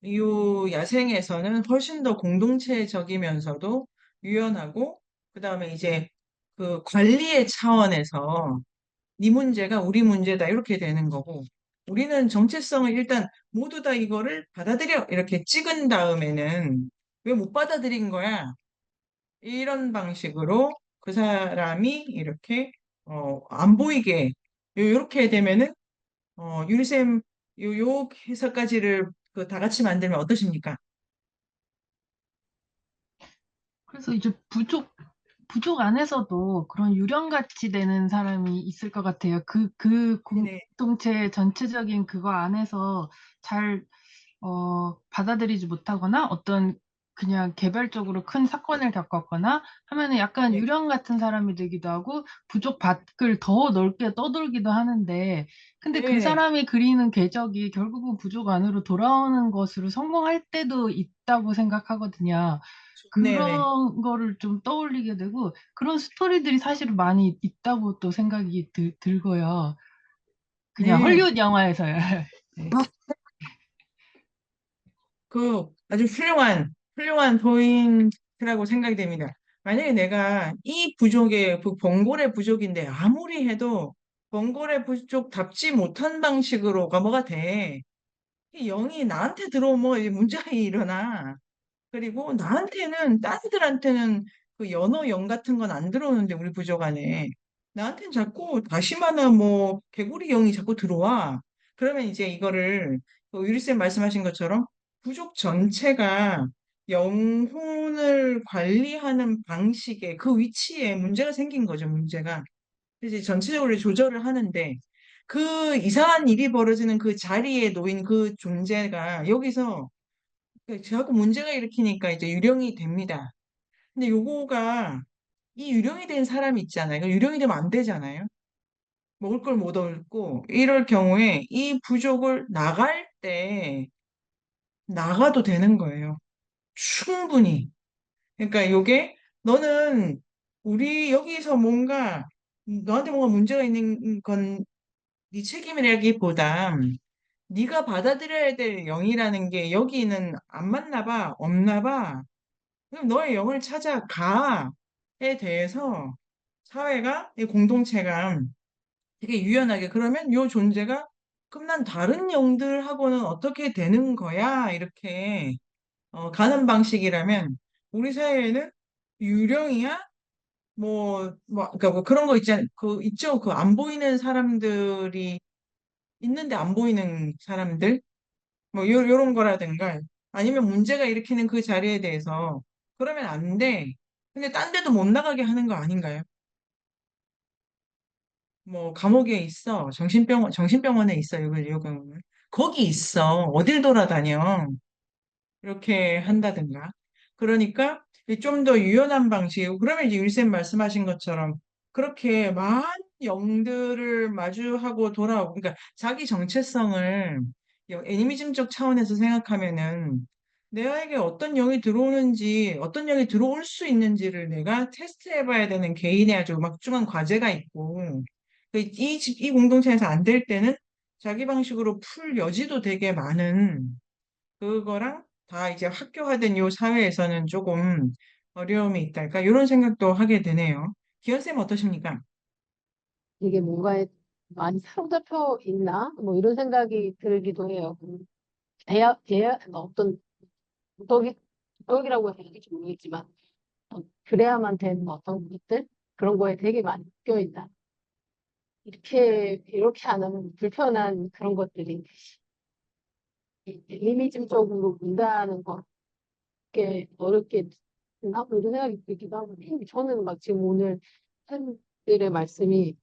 이 야생에서는 훨씬 더 공동체적이면서도 유연하고, 그다음에 이제 그 관리의 차원에서 네 문제가 우리 문제다 이렇게 되는 거고, 우리는 정체성을 일단 모두 다 이거를 받아들여 이렇게 찍은 다음에는 왜 못 받아들인 거야? 이런 방식으로 그 사람이 이렇게 안 보이게 요렇게 되면은 유리쌤 요 해석까지를 그 다 같이 만들면 어떠십니까? 그래서 이제 부족 안에서도 그런 유령같이 되는 사람이 있을 것 같아요. 그 네네. 공동체 전체적인 그거 안에서 잘 받아들이지 못하거나 어떤 그냥 개별적으로 큰 사건을 겪었거나 하면은 약간 네. 유령 같은 사람이 되기도 하고 부족 밖을 더 넓게 떠돌기도 하는데 근데 그 네네. 사람이 그리는 궤적이 결국은 부족 안으로 돌아오는 것으로 성공할 때도 있다고 생각하거든요. 네네. 그런 거를 좀 떠올리게 되고 그런 스토리들이 사실 많이 있다고 또 생각이 들고요. 그냥 네. 헐리우드 영화에서요. 네. 그 아주 훌륭한 포인트라고 생각이 됩니다. 만약에 내가 이 부족의 그 번골의 부족인데 아무리 해도 번골의 부족답지 못한 방식으로가 뭐가 돼? 이 영이 나한테 들어오면 이제 문제가 일어나. 그리고 나한테는 딴 애들한테는 그 연어 영 같은 건 안 들어오는데 우리 부족 안에 나한테는 자꾸 다시마나 뭐 개구리 영이 자꾸 들어와. 그러면 이제 이거를 그 유리쌤 말씀하신 것처럼 부족 전체가 영혼을 관리하는 방식에 그 위치에 문제가 생긴 거죠, 문제가. 이제 전체적으로 조절을 하는데 그 이상한 일이 벌어지는 그 자리에 놓인 그 존재가 여기서 자꾸 문제가 일으키니까 이제 유령이 됩니다. 근데 요거가 이 유령이 된 사람이 있잖아요. 그 유령이 되면 안 되잖아요. 먹을 걸 못 얻고 이럴 경우에 이 부족을 나갈 때 나가도 되는 거예요. 충분히. 그러니까 요게 너는 우리 여기서 뭔가 너한테 뭔가 문제가 있는 건 네 책임이라기보다 네가 받아들여야 될 영이라는 게 여기는 안 맞나 봐, 없나 봐. 그럼 너의 영을 찾아가에 대해서 사회가, 이 공동체가 되게 유연하게 그러면 요 존재가 그럼 난 다른 영들하고는 어떻게 되는 거야? 이렇게 가는 방식이라면 우리 사회에는 유령이야? 그러니까 뭐 그런 거 있잖아. 그 있죠. 그 안 보이는 사람들이 있는데 안 보이는 사람들 뭐 요런 거라든가 아니면 문제가 일으키는 그 자리에 대해서 그러면 안 돼. 근데 딴 데도 못 나가게 하는 거 아닌가요? 뭐 감옥에 있어. 정신병원에 있어. 요 경우는. 거기 있어. 어딜 돌아다녀. 이렇게 한다든가. 그러니까 좀 더 유연한 방식이고, 그러면 이제 율쌤 말씀하신 것처럼 그렇게 많은 영들을 마주하고 돌아오고, 그러니까 자기 정체성을 애니미즘적 차원에서 생각하면은 내가에게 어떤 영이 들어오는지, 어떤 영이 들어올 수 있는지를 내가 테스트해봐야 되는 개인의 아주 막중한 과제가 있고, 이 공동체에서 안 될 때는 자기 방식으로 풀 여지도 되게 많은 그거랑 다 이제 학교화된 요 사회에서는 조금 어려움이 있달까? 이런 생각도 하게 되네요. 기현쌤 어떠십니까? 이게 뭔가에 많이 사로잡혀 있나? 뭐 이런 생각이 들기도 해요. 어떤 도덕이라고 해야 될지 모르겠지만, 그래야만 되는 어떤 것들? 그런 거에 되게 많이 껴 있다. 이렇게 안 하면 불편한 그런 것들이 이미지적으로 문다는 게 어렵게 하고 이런 생각이 들기도 하고 저는 막 지금 오늘 팬들의 말씀이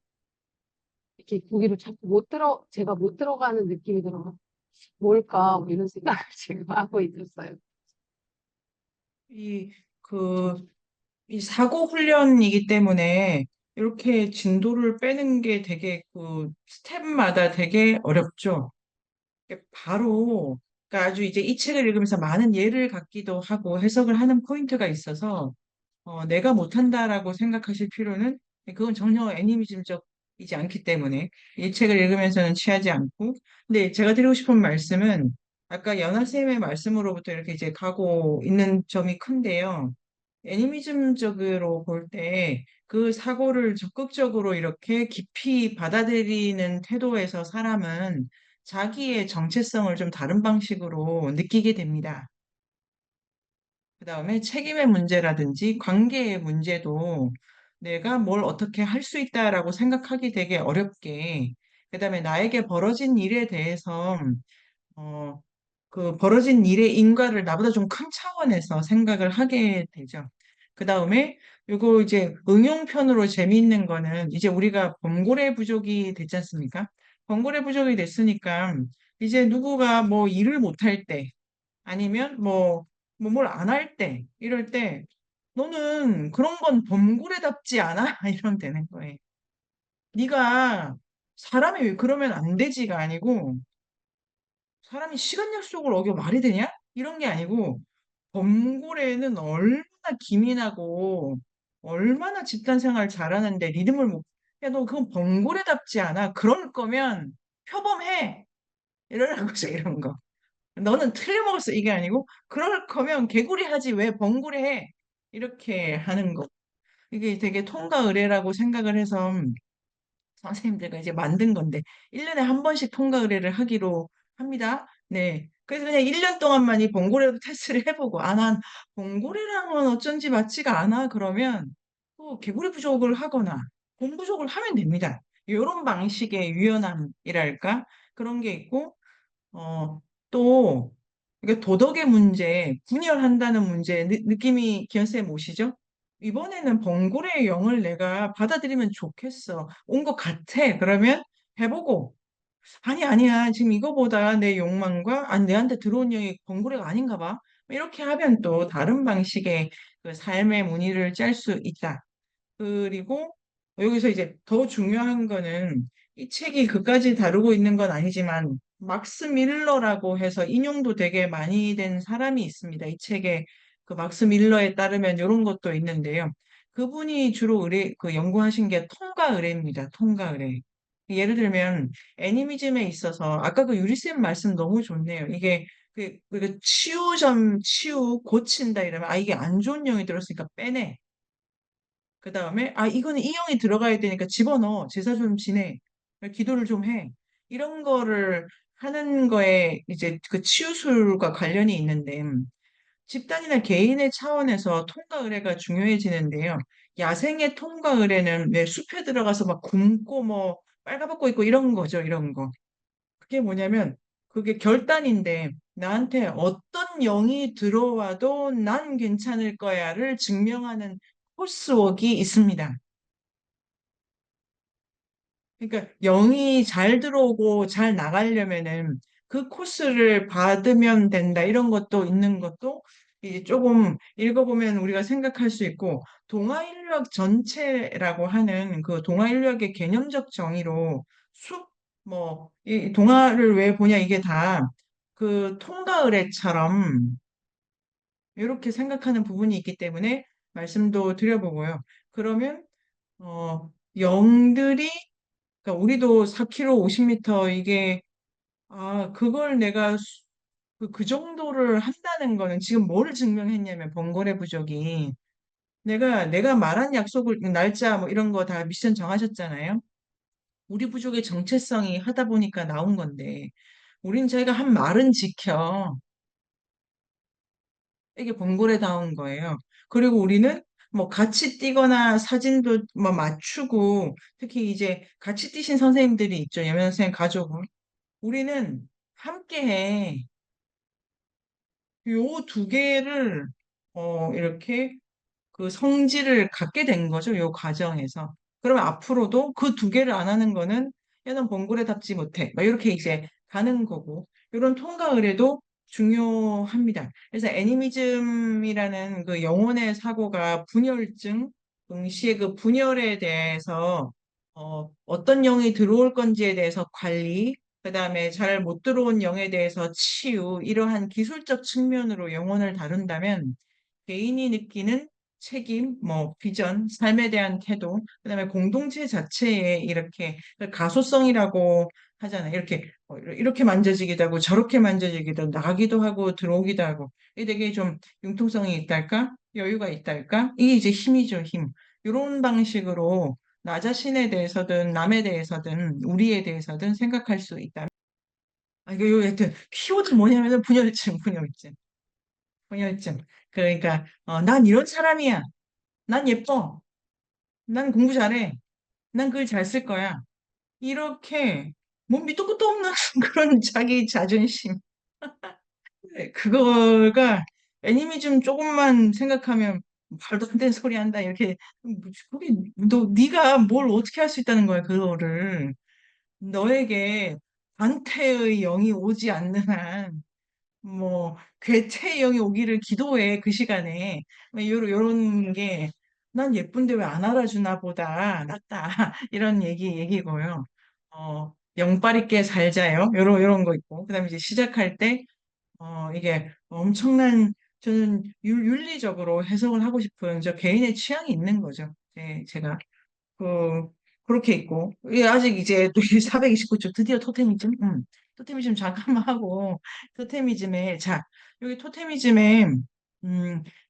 이렇게 보기를 자꾸 제가 못 들어가는 느낌이 들어요. 뭘까? 뭐 이런 생각을 지금 하고 있었어요. 이, 그, 이 사고 훈련이기 때문에 이렇게 진도를 빼는 게 되게 그 스텝마다 되게 어렵죠. 바로, 그러니까 아주 이제 이 책을 읽으면서 많은 예를 갖기도 하고 해석을 하는 포인트가 있어서 내가 못한다라고 생각하실 필요는 그건 전혀 애니미즘적이지 않기 때문에 이 책을 읽으면서는 취하지 않고 근데 제가 드리고 싶은 말씀은 아까 연하 쌤의 말씀으로부터 이렇게 이제 가고 있는 점이 큰데요. 애니미즘적으로 볼 때 그 사고를 적극적으로 이렇게 깊이 받아들이는 태도에서 사람은 자기의 정체성을 좀 다른 방식으로 느끼게 됩니다. 그다음에 책임의 문제라든지 관계의 문제도 내가 뭘 어떻게 할 수 있다라고 생각하기 되게 어렵게, 그다음에 나에게 벌어진 일에 대해서 어, 그 벌어진 일의 인과를 나보다 좀 큰 차원에서 생각을 하게 되죠. 그다음에 요거 이제 응용편으로 재미있는 거는 이제 우리가 범고래 부족이 됐지 않습니까? 범고래 부족이 됐으니까 이제 누구가 뭐 일을 못할 때 아니면 뭐 뭐 뭘 안 할 때, 이럴 때, 너는 그런 건 범고래답지 않아? 이러면 되는 거예요. 네가 사람이 왜 그러면 안 되지가 아니고, 사람이 시간 약속을 어겨 말이 되냐? 이런 게 아니고, 범고래는 얼마나 기민하고, 얼마나 집단 생활 잘하는데 리듬을 못, 야, 너 그건 범고래답지 않아. 그럴 거면 표범해. 이러는 거죠, 이런 거. 너는 틀려먹었어. 이게 아니고, 그럴 거면 개구리 하지 왜 범고래 해? 이렇게 하는 거. 이게 되게 통과 의례라고 생각을 해서 선생님들과 이제 만든 건데, 1년에 한 번씩 통과 의례를 하기로 합니다. 네. 그래서 그냥 1년 동안만 이 봉고래로 테스트를 해보고, 아, 난 봉고래랑은 어쩐지 맞지가 않아. 그러면 또 개구리 부족을 하거나 곰 부족을 하면 됩니다. 이런 방식의 유연함이랄까? 그런 게 있고, 또, 이게 도덕의 문제, 분열한다는 문제, 느낌이 기현쌤 오시죠? 이번에는 봉고래의 영을 내가 받아들이면 좋겠어. 온 것 같아. 그러면 해보고. 아니, 아니야. 지금 이거보다 내 욕망과, 아니, 내한테 들어온 영이 봉고래가 아닌가 봐. 이렇게 하면 또 다른 방식의 그 삶의 무늬를 짤 수 있다. 그리고 여기서 이제 더 중요한 거는 이 책이 그까지 다루고 있는 건 아니지만 막스 밀러라고 해서 인용도 되게 많이 된 사람이 있습니다. 이 책에 그 막스 밀러에 따르면 이런 것도 있는데요. 그분이 주로 연구하신 게 통과 의례입니다. 통과 의례. 예를 들면 애니미즘에 있어서 아까 그 유리쌤 말씀 너무 좋네요. 이게 치유 고친다 이러면 아 이게 안 좋은 영이 들었으니까 빼내. 그 다음에, 아, 이거는 이 형이 들어가야 되니까 집어넣어. 제사 좀 지내. 기도를 좀 해. 이런 거를 하는 거에 이제 그 치유술과 관련이 있는데, 집단이나 개인의 차원에서 통과 의례가 중요해지는데요. 야생의 통과 의례는 왜 숲에 들어가서 막 굶고 뭐 빨가벗고 있고 이런 거죠, 이런 거. 그게 뭐냐면, 그게 결단인데, 나한테 어떤 영이 들어와도 난 괜찮을 거야를 증명하는 코스웍이 있습니다. 그러니까 영이 잘 들어오고 잘 나가려면은 그 코스를 받으면 된다. 이런 것도 있는 것도 이제 조금 읽어보면 우리가 생각할 수 있고, 동아인류학 전체라고 하는 그 동아인류학의 개념적 정의로 이 동화를 왜 보냐 이게 다 그 통과 의례처럼 이렇게 생각하는 부분이 있기 때문에 말씀도 드려보고요. 그러면 영들이 그러니까 우리도 4km, 50m 이게 그걸 내가 그 정도를 한다는 거는 지금 뭐를 증명했냐면 번거래 부족이 내가 말한 약속을 날짜 뭐 이런 거 다 미션 정하셨잖아요. 우리 부족의 정체성이 하다 보니까 나온 건데 우린 자기가 한 말은 지켜. 이게 번거래다운 거예요. 그리고 우리는 뭐 같이 뛰거나 사진도 뭐 맞추고 특히 이제 같이 뛰신 선생님들이 있죠. 여면 선생님 가족은. 우리는 함께해. 요 두 개를 이렇게 그 성질을 갖게 된 거죠. 요 과정에서. 그러면 앞으로도 그 두 개를 안 하는 거는 야, 넌 봉고래답지 못해. 막 이렇게 이제 가는 거고. 이런 통과 의례도 중요합니다. 그래서 애니미즘이라는 그 영혼의 사고가 분열증, 동시에 그 분열에 대해서 어떤 영이 들어올 건지에 대해서 관리, 그다음에 잘 못 들어온 영에 대해서 치유, 이러한 기술적 측면으로 영혼을 다룬다면 개인이 느끼는 책임, 뭐 비전, 삶에 대한 태도, 그다음에 공동체 자체에 이렇게 가소성이라고 하잖아요. 이렇게 만져지기도 하고 저렇게 만져지기도 하고 나기도 하고 들어오기도 하고 이게 되게 좀 융통성이 있달까? 여유가 있달까? 이게 이제 힘이죠, 힘. 이런 방식으로 나 자신에 대해서든 남에 대해서든 우리에 대해서든 생각할 수 있다. 이거 하여튼 키워드 뭐냐면은 분열증. 그러니까 난 이런 사람이야. 난 예뻐. 난 공부 잘해. 난 글 잘 쓸 거야. 이렇게 뭐 밑도 끝도 없는 그런 자기 자존심. 네, 그거가 애니미즘 조금만 생각하면 말도 안 되는 소리 한다. 이렇게 그게 네가 뭘 어떻게 할 수 있다는 거야, 그거를. 너에게 반태의 영이 오지 않는 한 뭐 괴테의 영이 오기를 기도해 그 시간에 뭐 요런 게 난 예쁜데 왜 안 알아주나 보다 낫다 이런 얘기고요. 영빨 있게 잘 자요. 요런 거 있고 그다음에 이제 시작할 때 이게 엄청난 저는 윤리적으로 해석을 하고 싶은 저 개인의 취향이 있는 거죠. 제가 그 그렇게 있고 아직 이제 또 429쪽 드디어 토테미즘 토테미즘 잠깐만 하고 토테미즘에 자 여기 토테미즘에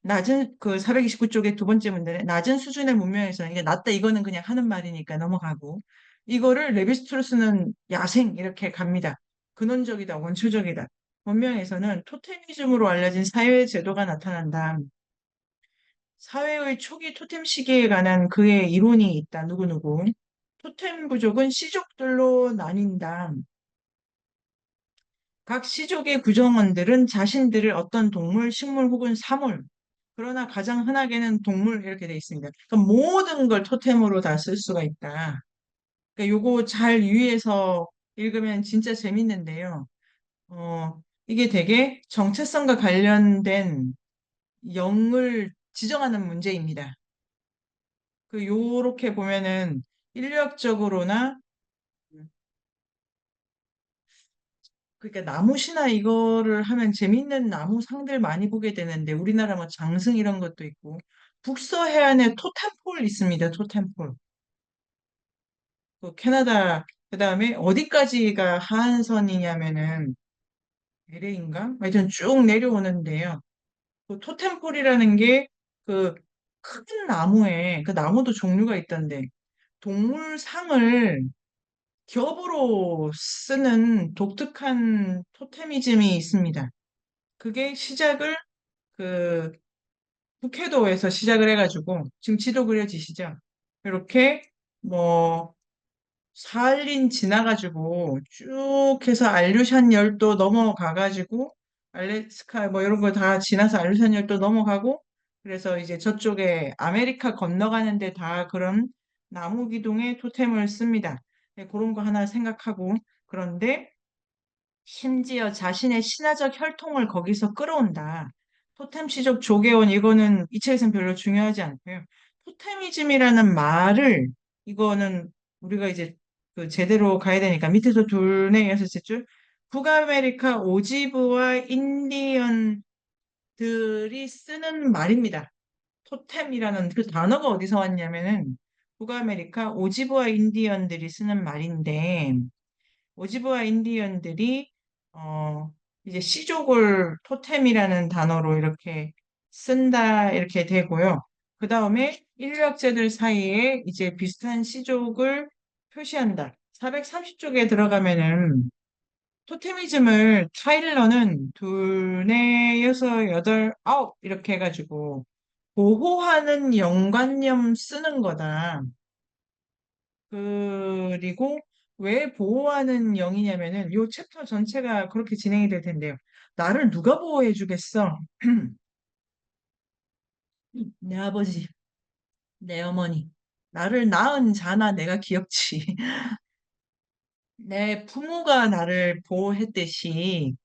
낮은 그 429쪽의 두 번째 문제는 낮은 수준의 문명에서는 이게 낮다 이거는 그냥 하는 말이니까 넘어가고 이거를 레비스트로스는 야생 이렇게 갑니다. 근원적이다 원초적이다. 문명에서는 토테미즘으로 알려진 사회 제도가 나타난다. 사회의 초기 토템 시기에 관한 그의 이론이 있다. 누구누구. 토템 부족은 시족들로 나뉜다. 각 시족의 구성원들은 자신들을 어떤 동물, 식물 혹은 사물, 그러나 가장 흔하게는 동물 이렇게 돼 있습니다. 그러니까 모든 걸 토템으로 다 쓸 수가 있다. 그러니까 요거 잘 유의해서 읽으면 진짜 재밌는데요. 이게 되게 정체성과 관련된 영을 지정하는 문제입니다. 요렇게 보면은 인류학적으로나 그러니까 나무시나 이거를 하면 재밌는 나무 상들 많이 보게 되는데 우리나라 뭐 장승 이런 것도 있고 북서해안에 토템폴 있습니다. 토템폴. 캐나다 그다음에 어디까지가 하한선이냐면은 LA인가? 하여튼 쭉 내려오는데요. 토템폴이라는 게 그 큰 나무에 그 나무도 종류가 있던데 동물 상을 겹으로 쓰는 독특한 토테미즘이 있습니다. 그게 시작을 그 북해도에서 시작을 해가지고 지금 지도 그려지시죠? 이렇게 뭐 사할린 지나가지고 쭉 해서 알류샨 열도 넘어가가지고 알래스카 뭐 이런 거 다 지나서 알류샨 열도 넘어가고 그래서 이제 저쪽에 아메리카 건너가는데 다 그런 나무 기둥의 토템을 씁니다. 네, 그런 거 하나 생각하고 그런데 심지어 자신의 신화적 혈통을 거기서 끌어온다. 토템 시족 조계원 이거는 이 책에서는 별로 중요하지 않고요. 토테미즘이라는 말을 이거는 우리가 이제 그 제대로 가야 되니까 밑에서 둘네 여섯째 줄 북아메리카 오지브와 인디언들이 쓰는 말입니다. 토템이라는 그 단어가 어디서 왔냐면은 북아메리카 오지브와 인디언들이 쓰는 말인데 오지브와 인디언들이 어 이제 시족을 토템이라는 단어로 이렇게 쓴다 이렇게 되고요. 그 다음에 인류학자들 사이에 이제 비슷한 시족을 표시한다. 430쪽에 들어가면은 토테미즘을 타일러는 둘, 넷, 여섯, 여덟, 아홉 이렇게 해가지고 보호하는 영관념 쓰는 거다. 그리고 왜 보호하는 영이냐면은 요 챕터 전체가 그렇게 진행이 될 텐데요. 나를 누가 보호해 주겠어? 내 아버지, 내 어머니. 나를 낳은 자나 내가 기억지. 내 부모가 나를 보호했듯이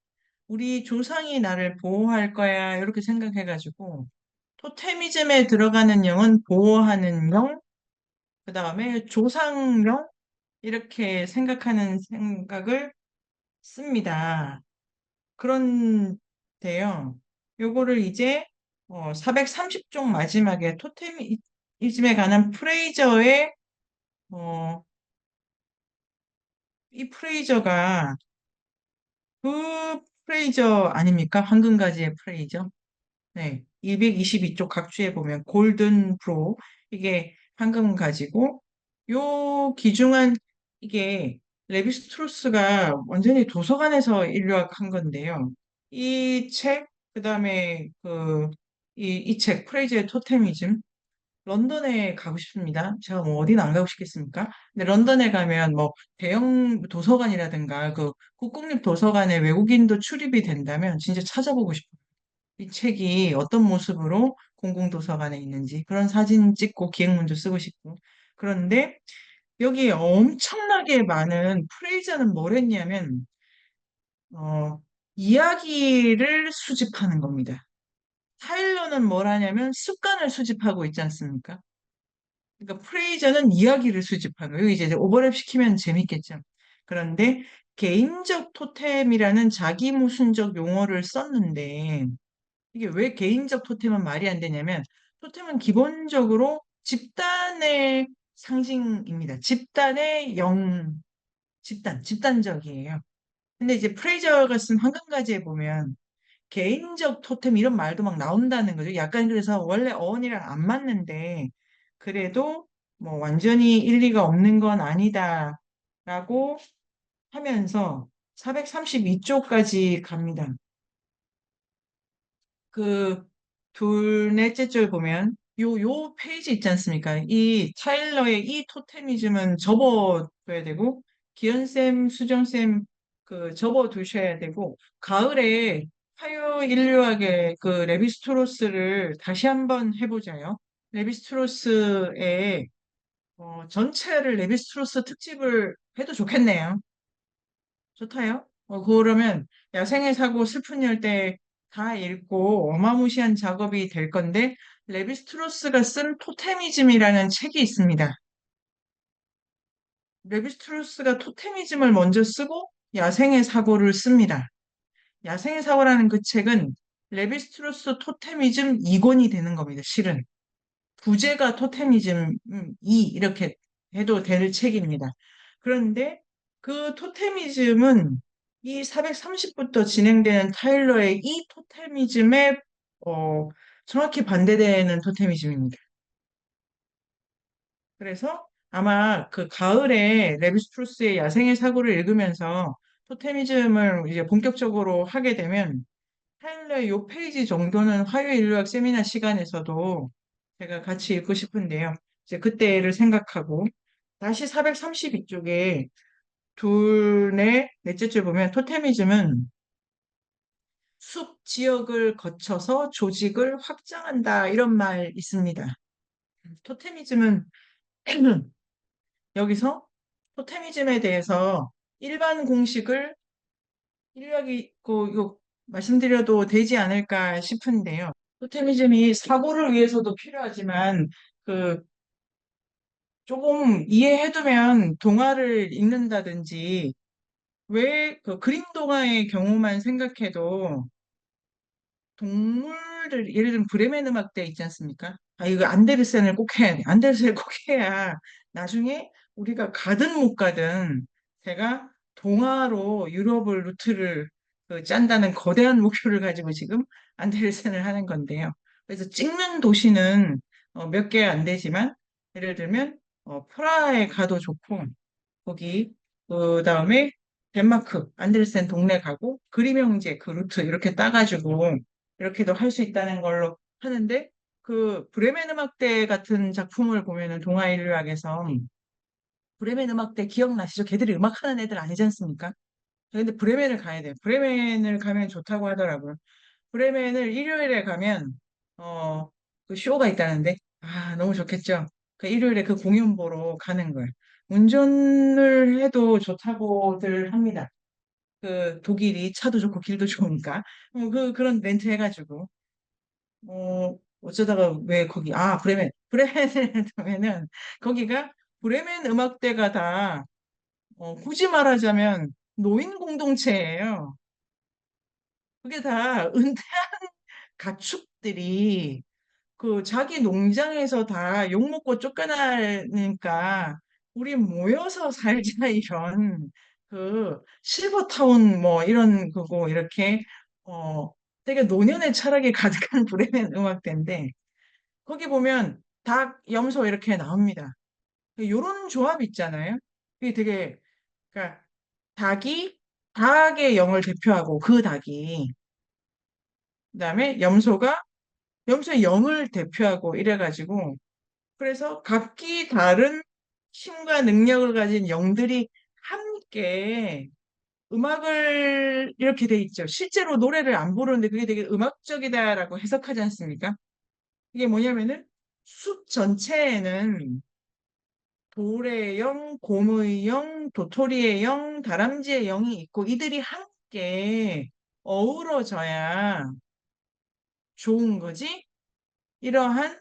우리 조상이 나를 보호할 거야. 이렇게 생각해가지고 토테미즘에 들어가는 영은 보호하는 영, 그 다음에 조상령 이렇게 생각하는 생각을 씁니다. 그런데요, 요거를 이제 430쪽 마지막에 토테미즘에 관한 프레이저의 어, 이 프레이저가 그 프레이저 아닙니까? 황금가지의 프레이저. 네, 222쪽 각주에 보면 골든 프로 이게 황금가지고 요 기중한 이게 레비스트루스가 완전히 도서관에서 인류학한 건데요. 이 책, 그다음에 이 책, 프레이즈의 토테미즘, 런던에 가고 싶습니다. 제가 뭐 어디는 안 가고 싶겠습니까? 근데 런던에 가면 뭐 대형 도서관이라든가 그 국공립 도서관에 외국인도 출입이 된다면 진짜 찾아보고 싶어요. 이 책이 어떤 모습으로 공공도서관에 있는지 그런 사진 찍고 기획문도 쓰고 싶고. 그런데 여기 엄청나게 많은 프레이저는 뭘 했냐면 이야기를 수집하는 겁니다. 타일러는 뭘 하냐면 습관을 수집하고 있지 않습니까? 그러니까 프레이저는 이야기를 수집하는 거예요. 여기 이제 오버랩 시키면 재밌겠죠. 그런데 개인적 토템이라는 자기 모순적 용어를 썼는데 이게 왜 개인적 토템은 말이 안 되냐면 토템은 기본적으로 집단의 상징입니다. 집단의 집단적이에요. 근데 이제 프레이저가 쓴 황금가지에 보면 개인적 토템 이런 말도 막 나온다는 거죠. 약간 그래서 원래 어원이랑 안 맞는데 그래도 뭐 완전히 일리가 없는 건 아니다라고 하면서 432쪽까지 갑니다. 그 둘넷째 줄 보면 요 페이지 있지 않습니까? 이 타일러의 이 토테미즘은 접어둬야 되고 기현쌤, 수정쌤 그 접어두셔야 되고 가을에 화요 인류학의 그 레비스트로스를 다시 한번 해보자요. 레비스트로스의 전체를 레비스트로스 특집을 해도 좋겠네요. 좋다요? 그러면 야생의 사고, 슬픈 열대 다 읽고 어마무시한 작업이 될 건데 레비스트로스가 쓴 토테미즘이라는 책이 있습니다. 레비스트로스가 토테미즘을 먼저 쓰고 야생의 사고를 씁니다. 야생의 사고라는 그 책은 레비스트로스 토테미즘 2권이 되는 겁니다. 실은. 부제가 토테미즘 2 이렇게 해도 될 책입니다. 그런데 그 토테미즘은 이 430부터 진행되는 타일러의 이 토테미즘에 어, 정확히 반대되는 토테미즘입니다. 그래서 아마 그 가을에 레비스트루스의 야생의 사고를 읽으면서 토테미즘을 이제 본격적으로 하게 되면 타일러의 요 페이지 정도는 화요일요학 세미나 시간에서도 제가 같이 읽고 싶은데요. 이제 그때를 생각하고 다시 432쪽에 넷째 줄 보면 토테미즘은 숲 지역을 거쳐서 조직을 확장한다 이런 말 있습니다. 토테미즘은 여기서 토테미즘에 대해서 일반 공식을 인력이 이거 말씀드려도 되지 않을까 싶은데요. 토테미즘이 사고를 위해서도 필요하지만 그 조금 이해해두면 동화를 읽는다든지 왜 그 그림 동화의 경우만 생각해도 동물들 예를 들면 브레멘 음악대 있지 않습니까? 아 이거 안데르센을 꼭 해야 돼. 안데르센을 꼭 해야 나중에 우리가 가든 못 가든 제가 동화로 유럽을 루트를 짠다는 거대한 목표를 가지고 지금 안데르센을 하는 건데요. 그래서 찍는 도시는 몇 개 안 되지만 예를 들면 프라하에 가도 좋고 거기 그다음에 덴마크 안데르센 동네 가고 그림 형제 그 루트 이렇게 따가지고 이렇게도 할 수 있다는 걸로 하는데 그 브레멘 음악대 같은 작품을 보면은 동아 인류학에서 브레멘 음악대 기억나시죠? 걔들이 음악하는 애들 아니지 않습니까? 근데 브레멘을 가야 돼요. 브레멘을 가면 좋다고 하더라고요. 브레멘을 일요일에 가면 어 그 쇼가 있다는데 아 너무 좋겠죠. 그 일요일에 그 공연 보러 가는 거예요. 운전을 해도 좋다고들 합니다. 그 독일이 차도 좋고 길도 좋으니까 그런 렌트 해가지고 어쩌다가 왜 거기 브레멘을 가면은 거기가 브레멘 음악대가 다 굳이 말하자면 노인 공동체예요. 그게 다 은퇴한 가축들이 그 자기 농장에서 다 욕먹고 쫓겨나니까 우리 모여서 살자 이런 그 실버타운 뭐 이런 거고 이렇게 어 되게 노년의 철학이 가득한 브레멘 음악대인데 거기 보면 닭, 염소 이렇게 나옵니다. 요런 조합 있잖아요. 그게 되게 그러니까 닭이 닭의 영을 대표하고 그 닭이 그다음에 염소의 영을 대표하고 이래가지고 그래서 각기 다른 힘과 능력을 가진 영들이 함께 음악을 이렇게 돼 있죠. 실제로 노래를 안 부르는데 그게 되게 음악적이다라고 해석하지 않습니까? 이게 뭐냐면은 숲 전체에는 돌의 영, 곰의 영, 도토리의 영, 다람쥐의 영이 있고 이들이 함께 어우러져야 좋은 거지? 이러한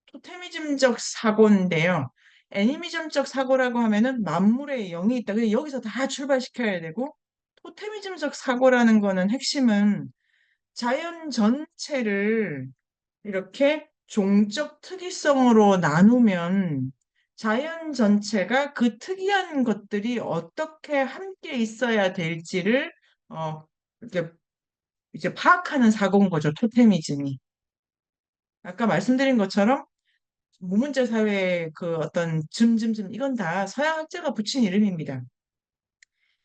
토테미즘적 사고인데요. 애니미즘적 사고라고 하면은 만물의 영이 있다. 근데 여기서 다 출발시켜야 되고, 토테미즘적 사고라는 거는 핵심은 자연 전체를 이렇게 종적 특이성으로 나누면 자연 전체가 그 특이한 것들이 어떻게 함께 있어야 될지를 이렇게 이제 파악하는 사고인 거죠, 토테미즘이. 아까 말씀드린 것처럼 무문자 사회의 그 어떤 즘즘즘 이건 다 서양 학자가 붙인 이름입니다.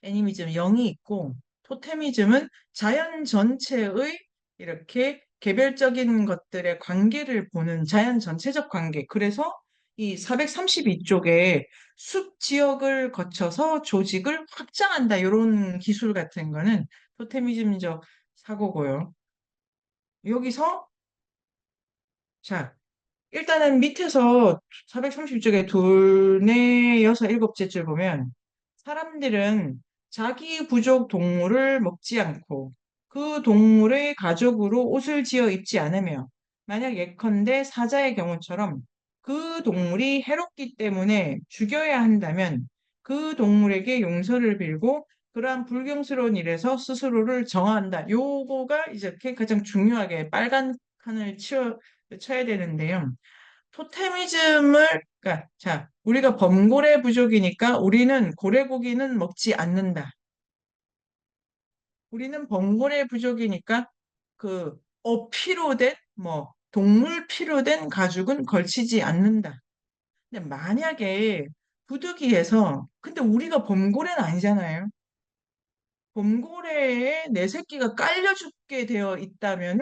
애니미즘 영이 있고 토테미즘은 자연 전체의 이렇게 개별적인 것들의 관계를 보는 자연 전체적 관계. 그래서 이 432쪽에 숲 지역을 거쳐서 조직을 확장한다. 이런 기술 같은 거는 토테미즘적 사고고요. 여기서 자, 일단은 밑에서 430쪽에 둘, 넷, 여섯, 일곱째 줄 보면 사람들은 자기 부족 동물을 먹지 않고 그 동물의 가족으로 옷을 지어 입지 않으며 만약 예컨대 사자의 경우처럼 그 동물이 해롭기 때문에 죽여야 한다면 그 동물에게 용서를 빌고 그러한 불경스러운 일에서 스스로를 정화한다. 요거가 이제 가장 중요하게 빨간 칸을 쳐야 되는데요. 토테미즘을, 그러니까, 자, 우리가 범고래 부족이니까 우리는 고래고기는 먹지 않는다. 우리는 범고래 부족이니까 피로 된, 동물 피로 된 가죽은 걸치지 않는다. 근데 만약에 부득이해서, 근데 우리가 범고래는 아니잖아요. 범고래에 내 새끼가 깔려 죽게 되어 있다면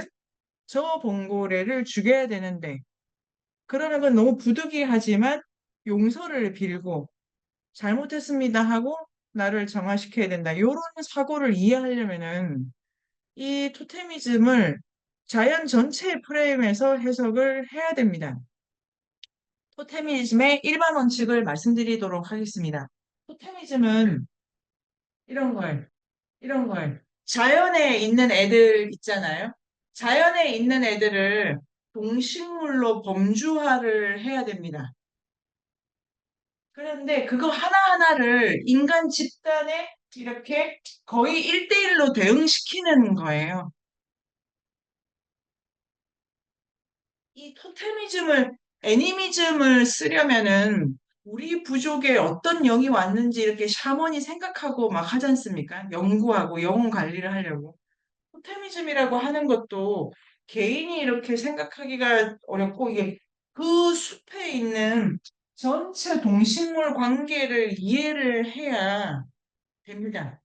저 범고래를 죽여야 되는데, 그러면 그건 너무 부득이하지만 용서를 빌고 잘못했습니다 하고 나를 정화시켜야 된다. 이런 사고를 이해하려면은 이 토테미즘을 자연 전체의 프레임에서 해석을 해야 됩니다. 토테미즘의 일반 원칙을 말씀드리도록 하겠습니다. 토테미즘은 이런 걸, 이런 걸, 자연에 있는 애들 있잖아요. 자연에 있는 애들을 동식물로 범주화를 해야 됩니다. 그런데 그거 하나하나를 인간 집단에 이렇게 거의 1대1로 대응시키는 거예요. 이 토테미즘을, 애니미즘을 쓰려면은 우리 부족에 어떤 영이 왔는지 이렇게 샤먼이 생각하고 막 하지 않습니까? 연구하고 영혼 관리를 하려고. 토테미즘이라고 하는 것도 개인이 이렇게 생각하기가 어렵고 이게 그 숲에 있는 전체 동식물 관계를 이해를 해야 됩니다.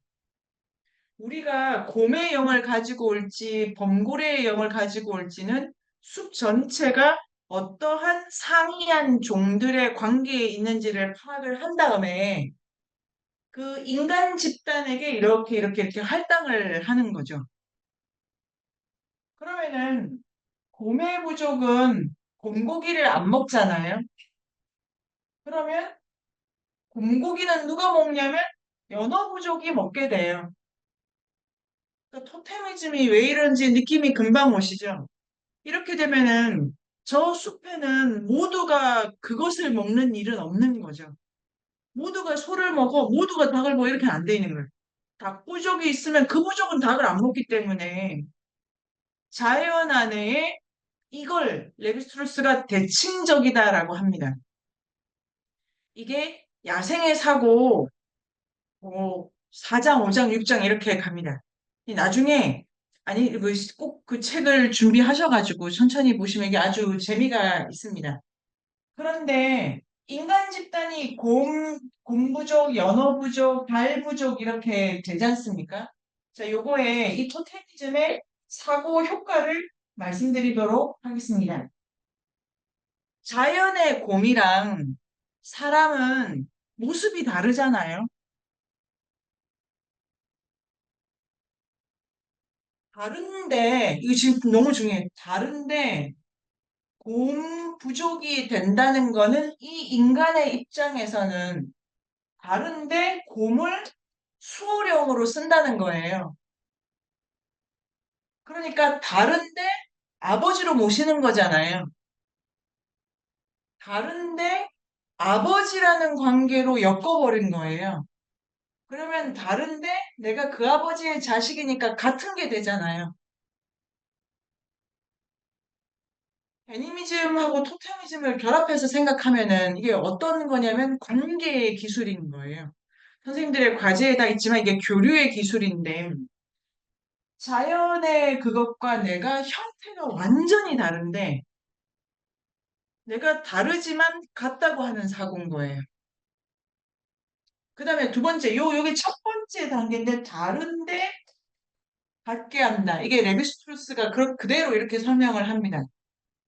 우리가 곰의 영을 가지고 올지 범고래의 영을 가지고 올지는 숲 전체가 어떠한 상이한 종들의 관계에 있는지를 파악을 한 다음에 그 인간 집단에게 이렇게 할당을 하는 거죠. 그러면은 곰의 부족은 곰고기를 안 먹잖아요. 그러면 곰고기는 누가 먹냐면 연어 부족이 먹게 돼요. 그러니까 토테미즘이 왜 이런지 느낌이 금방 오시죠? 이렇게 되면은 저 숲에는 모두가 그것을 먹는 일은 없는 거죠. 모두가 소를 먹어, 모두가 닭을 먹어 이렇게 안 돼 있는 거예요. 닭 부족이 있으면 그 부족은 닭을 안 먹기 때문에 자연 안에 이걸 레비스트루스가 대칭적이다라고 합니다. 이게 야생의 사고 4장, 5장, 6장 이렇게 갑니다. 나중에 아니 꼭 그 책을 준비하셔가지고 천천히 보시면 이게 아주 재미가 있습니다. 그런데 인간 집단이 곰부족, 연어부족, 달부족 이렇게 되지 않습니까? 자, 요거에 이 토테미즘의 사고 효과를 말씀드리도록 하겠습니다. 자연의 곰이랑 사람은 모습이 다르잖아요. 다른데, 이거 지금 너무 중요해. 다른데, 곰 부족이 된다는 거는 이 인간의 입장에서는 다른데 곰을 수호령으로 쓴다는 거예요. 그러니까 다른데 아버지로 모시는 거잖아요. 다른데 아버지라는 관계로 엮어버린 거예요. 그러면 다른데 내가 그 아버지의 자식이니까 같은 게 되잖아요. 애니미즘하고 토테미즘을 결합해서 생각하면은 이게 어떤 거냐면 관계의 기술인 거예요. 선생님들의 과제에 다 있지만 이게 교류의 기술인데 자연의 그것과 내가 형태가 완전히 다른데 내가 다르지만 같다고 하는 사고인 거예요. 그 다음에 두 번째, 요게 첫 번째 단계인데 다른데 같게 한다. 이게 레비스트루스가 그대로 이렇게 설명을 합니다.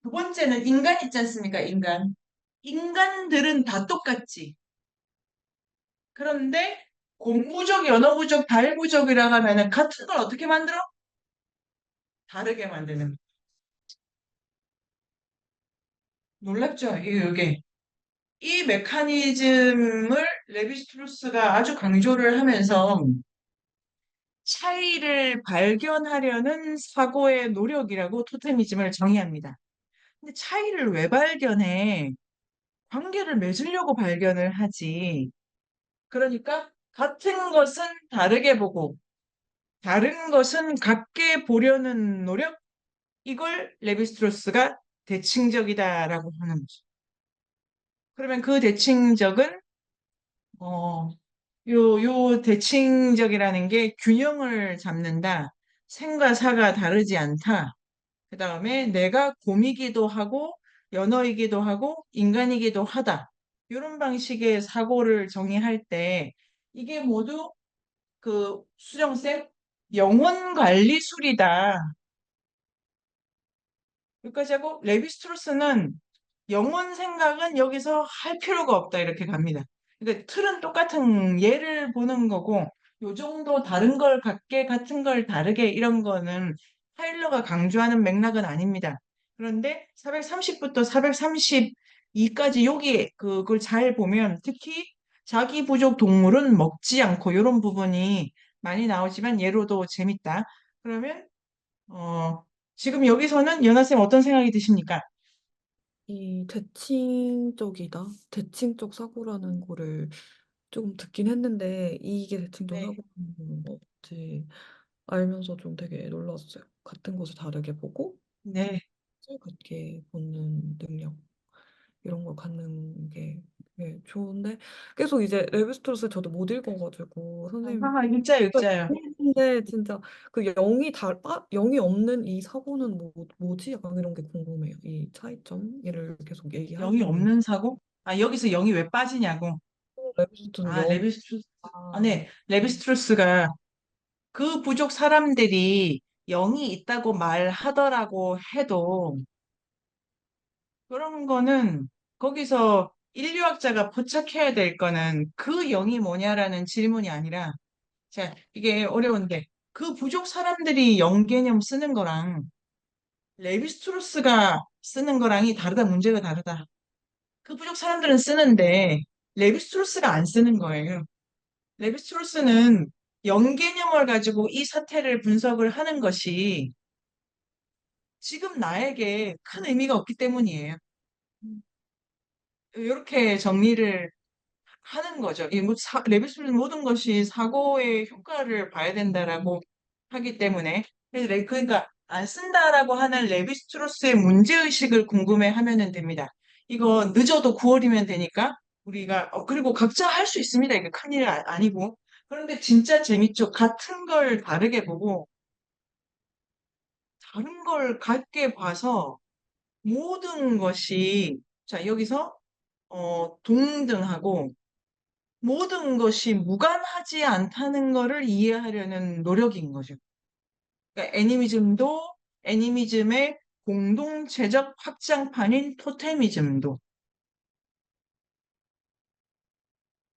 두 번째는 인간 있지 않습니까? 인간. 인간들은 다 똑같지. 그런데 곰부족, 연어부족, 달부족이라고 하면은 같은 걸 어떻게 만들어? 다르게 만드는. 놀랍죠? 이게. 이 메커니즘을 레비스트루스가 아주 강조를 하면서 차이를 발견하려는 사고의 노력이라고 토테미즘을 정의합니다. 근데 차이를 왜 발견해? 관계를 맺으려고 발견을 하지. 그러니까 같은 것은 다르게 보고 다른 것은 같게 보려는 노력? 이걸 레비스트로스가 대칭적이다라고 하는 거죠. 그러면 그 대칭적은 어, 요 대칭적이라는 게 균형을 잡는다. 생과 사가 다르지 않다. 그 다음에 내가 곰이기도 하고 연어이기도 하고 인간이기도 하다. 이런 방식의 사고를 정의할 때 이게 모두 그 수정쌤 영혼 관리술이다. 여기까지 하고 레비스트로스는 영혼 생각은 여기서 할 필요가 없다 이렇게 갑니다. 그러니까 틀은 똑같은 예를 보는 거고 요 정도 다른 걸 같게 같은 걸 다르게 이런 거는 타일러가 강조하는 맥락은 아닙니다. 그런데 430부터 432까지 여기 그걸 잘 보면 특히 자기 부족 동물은 먹지 않고 이런 부분이 많이 나오지만 예로도 재밌다. 그러면 지금 여기서는 연하쌤 어떤 생각이 드십니까? 이 대칭적이다. 대칭적 사고라는 거를 조금 듣긴 했는데 이게 대칭적 네. 사고라는 건지 알면서 좀 되게 놀랐어요. 같은 것을 다르게 보고 네. 같게 보는 능력 이런 걸 갖는 게 되게 좋은데 계속 이제 레ヴィ스트로스 저도 못 읽어가지고 선생님 아, 육자요, 육자요. 근데 진짜 그 영이 없는 이 사고는 뭐지? 약간 이런 게 궁금해요. 이 차이점을 계속 영이 얘기하시는 없는 사고? 아, 여기서 영이 왜 빠지냐고. 레ヴィ스트로스는 아, 영 레비스트루스. 아, 아, 네. 레비스트루스가 그 부족 사람들이 영이 있다고 말하더라고 해도 그런 거는 거기서 인류학자가 포착해야 될 거는 그 영이 뭐냐라는 질문이 아니라 자, 이게 어려운데 그 부족 사람들이 영 개념 쓰는 거랑 레비스트루스가 쓰는 거랑이 다르다, 문제가 다르다. 그 부족 사람들은 쓰는데 레비스트루스가 안 쓰는 거예요. 레비스트루스는 영 개념을 가지고 이 사태를 분석을 하는 것이 지금 나에게 큰 의미가 없기 때문이에요. 이렇게 정리를 하는 거죠. 레비스트루스 모든 것이 사고의 효과를 봐야 된다라고 하기 때문에 그래서 그러니까 안 쓴다라고 하는 레비스트루스의 문제의식을 궁금해 하면은 됩니다. 이거 늦어도 9월이면 되니까 우리가 그리고 각자 할 수 있습니다. 이게 큰일 아니고 그런데 진짜 재밌죠. 같은 걸 다르게 보고 다른 걸 같게 봐서 모든 것이 자 여기서 동등하고 모든 것이 무관하지 않다는 것을 이해하려는 노력인 거죠. 그러니까 애니미즘의 공동체적 확장판인 토테미즘도.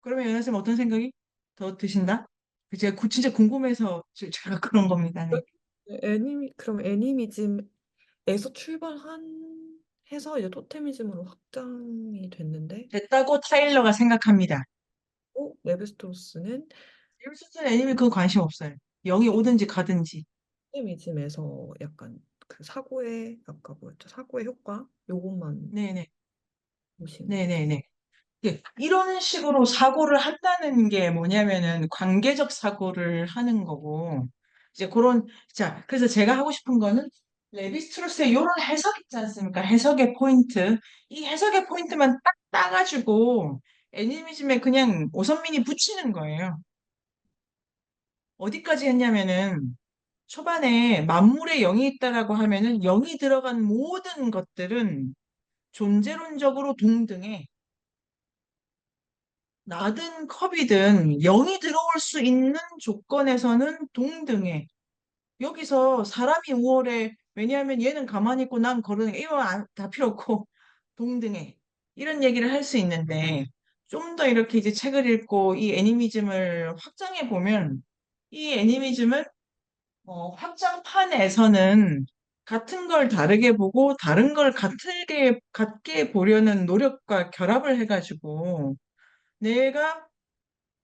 그러면 연하쌤 어떤 생각이 더 드신다? 제가 진짜 궁금해서 제가 그런 겁니다. 네. 그럼 애니미즘에서 해서 이제 토테미즘으로 확장이 됐는데 됐다고 타일러가 생각합니다. 레ヴィ스트로스는 윌슨은 애니메 그거 관심 없어요. 영이 오든지 가든지. 포테미즘에서 약간 그 사고의 아까 뭐였죠? 사고의 효과 요것만 네네. 보신 거죠. 네네네. 예, 이런 식으로 사고를 한다는 게 뭐냐면은 관계적 사고를 하는 거고, 이제 그런, 자, 그래서 제가 하고 싶은 거는 레비스트로스의 이런 해석 있지 않습니까? 해석의 포인트. 이 해석의 포인트만 딱 따가지고 애니미즘에 그냥 오선민이 붙이는 거예요. 어디까지 했냐면은 초반에 만물의 영이 있다라고 하면은 영이 들어간 모든 것들은 존재론적으로 동등해. 나든 컵이든 영이 들어올 수 있는 조건에서는 동등해. 여기서 사람이 우월해. 왜냐하면 얘는 가만히 있고 난 거르는 게 이거 다 필요 없고 동등해. 이런 얘기를 할 수 있는데 좀 더 이렇게 이제 책을 읽고 이 애니미즘을 확장해 보면 이 애니미즘은 확장판에서는 같은 걸 다르게 보고 다른 걸 같게 보려는 노력과 결합을 해가지고 내가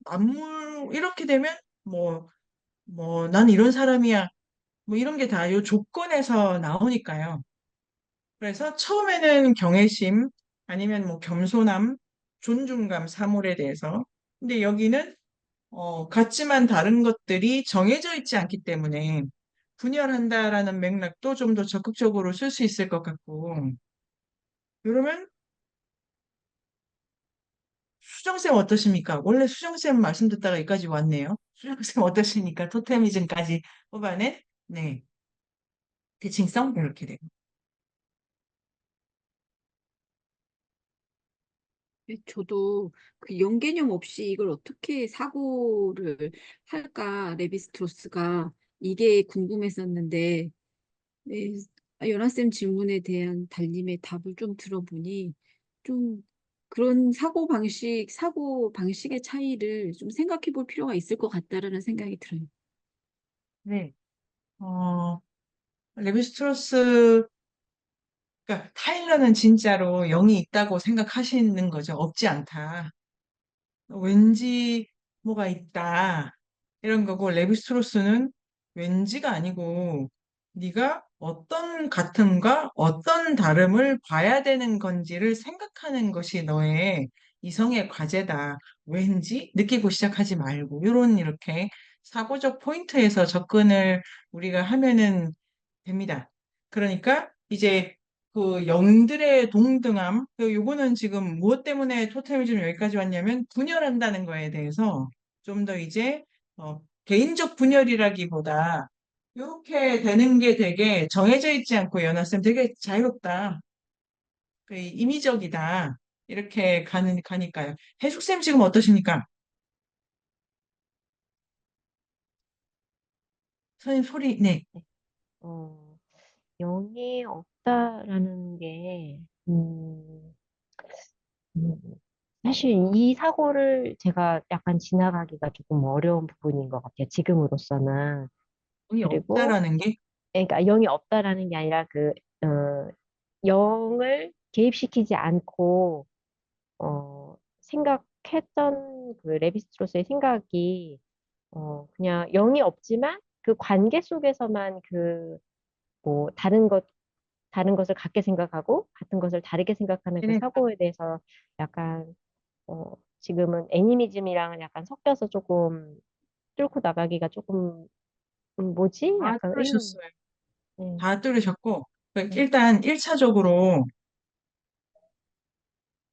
만물 이렇게 되면 뭐 난 이런 사람이야 뭐 이런 게 다 요 조건에서 나오니까요. 그래서 처음에는 경외심 아니면 뭐 겸손함, 존중감, 사물에 대해서. 근데 여기는 같지만 다른 것들이 정해져 있지 않기 때문에 분열한다라는 맥락도 좀 더 적극적으로 쓸 수 있을 것 같고. 그러면 수정쌤 어떠십니까? 원래 수정쌤 말씀 듣다가 여기까지 왔네요. 수정쌤 어떠십니까? 토테미즘까지 뽑아낸 네 대칭성 이렇게 되고. 저도 그 연개념 없이 이걸 어떻게 사고를 할까, 레비스트로스가 이게 궁금했었는데, 네, 연하쌤 질문에 대한 달님의 답을 좀 들어보니 좀 그런 사고 방식의 차이를 좀 생각해 볼 필요가 있을 것 같다라는 생각이 들어요. 네. 어, 레비스트로스 그러니까 타일러는 진짜로 영이 있다고 생각하시는 거죠. 없지 않다. 왠지 뭐가 있다. 이런 거고 레비스트로스는 왠지가 아니고 네가 어떤 같음과 어떤 다름을 봐야 되는 건지를 생각하는 것이 너의 이성의 과제다. 왠지 느끼고 시작하지 말고 이런 이렇게 사고적 포인트에서 접근을 우리가 하면은 됩니다. 그러니까 이제 그 영들의 동등함, 요거는 지금 무엇 때문에 토테미즘 여기까지 왔냐면 분열한다는 거에 대해서 좀 더 이제 개인적 분열이라기보다 이렇게 되는 게 되게 정해져 있지 않고 연하쌤 되게 자유롭다, 그 임의적이다 이렇게 가니까요. 해숙쌤 지금 어떠십니까? 선생님 소리 네. 어, 영이 없다라는 게, 음, 사실 이 사고를 제가 약간 지나가기가 조금 어려운 부분인 것 같아요. 지금으로서는. 영이 그리고, 없다라는 게 그러니까 영이 없다라는 게 아니라 영을 개입시키지 않고, 생각했던 그 레비스트로스의 생각이, 그냥 영이 없지만 그 관계 속에서만 뭐, 다른 것을 같게 생각하고 같은 것을 다르게 생각하는 그 네네. 사고에 대해서 약간 지금은 애니미즘이랑은 약간 섞여서 조금 뚫고 나가기가 조금 뭐지? 다 약간 들으셨어요. 네. 다 들으셨고 네. 일단 1차적으로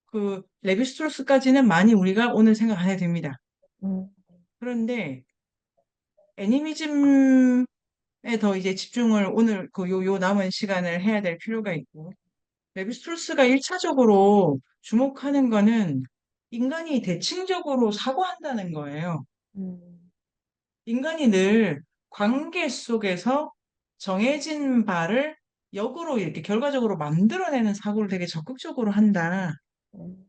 그 레비스트로스까지는 많이 우리가 오늘 생각 안 해도 됩니다. 음, 그런데 애니미즘에 더 이제 집중을 오늘 요 남은 시간을 해야 될 필요가 있고 레비스트로스가 1차적으로 주목하는 거는 인간이 대칭적으로 사고한다는 거예요. 음, 인간이 늘 관계 속에서 정해진 바를 역으로 이렇게 결과적으로 만들어내는 사고를 되게 적극적으로 한다. 음,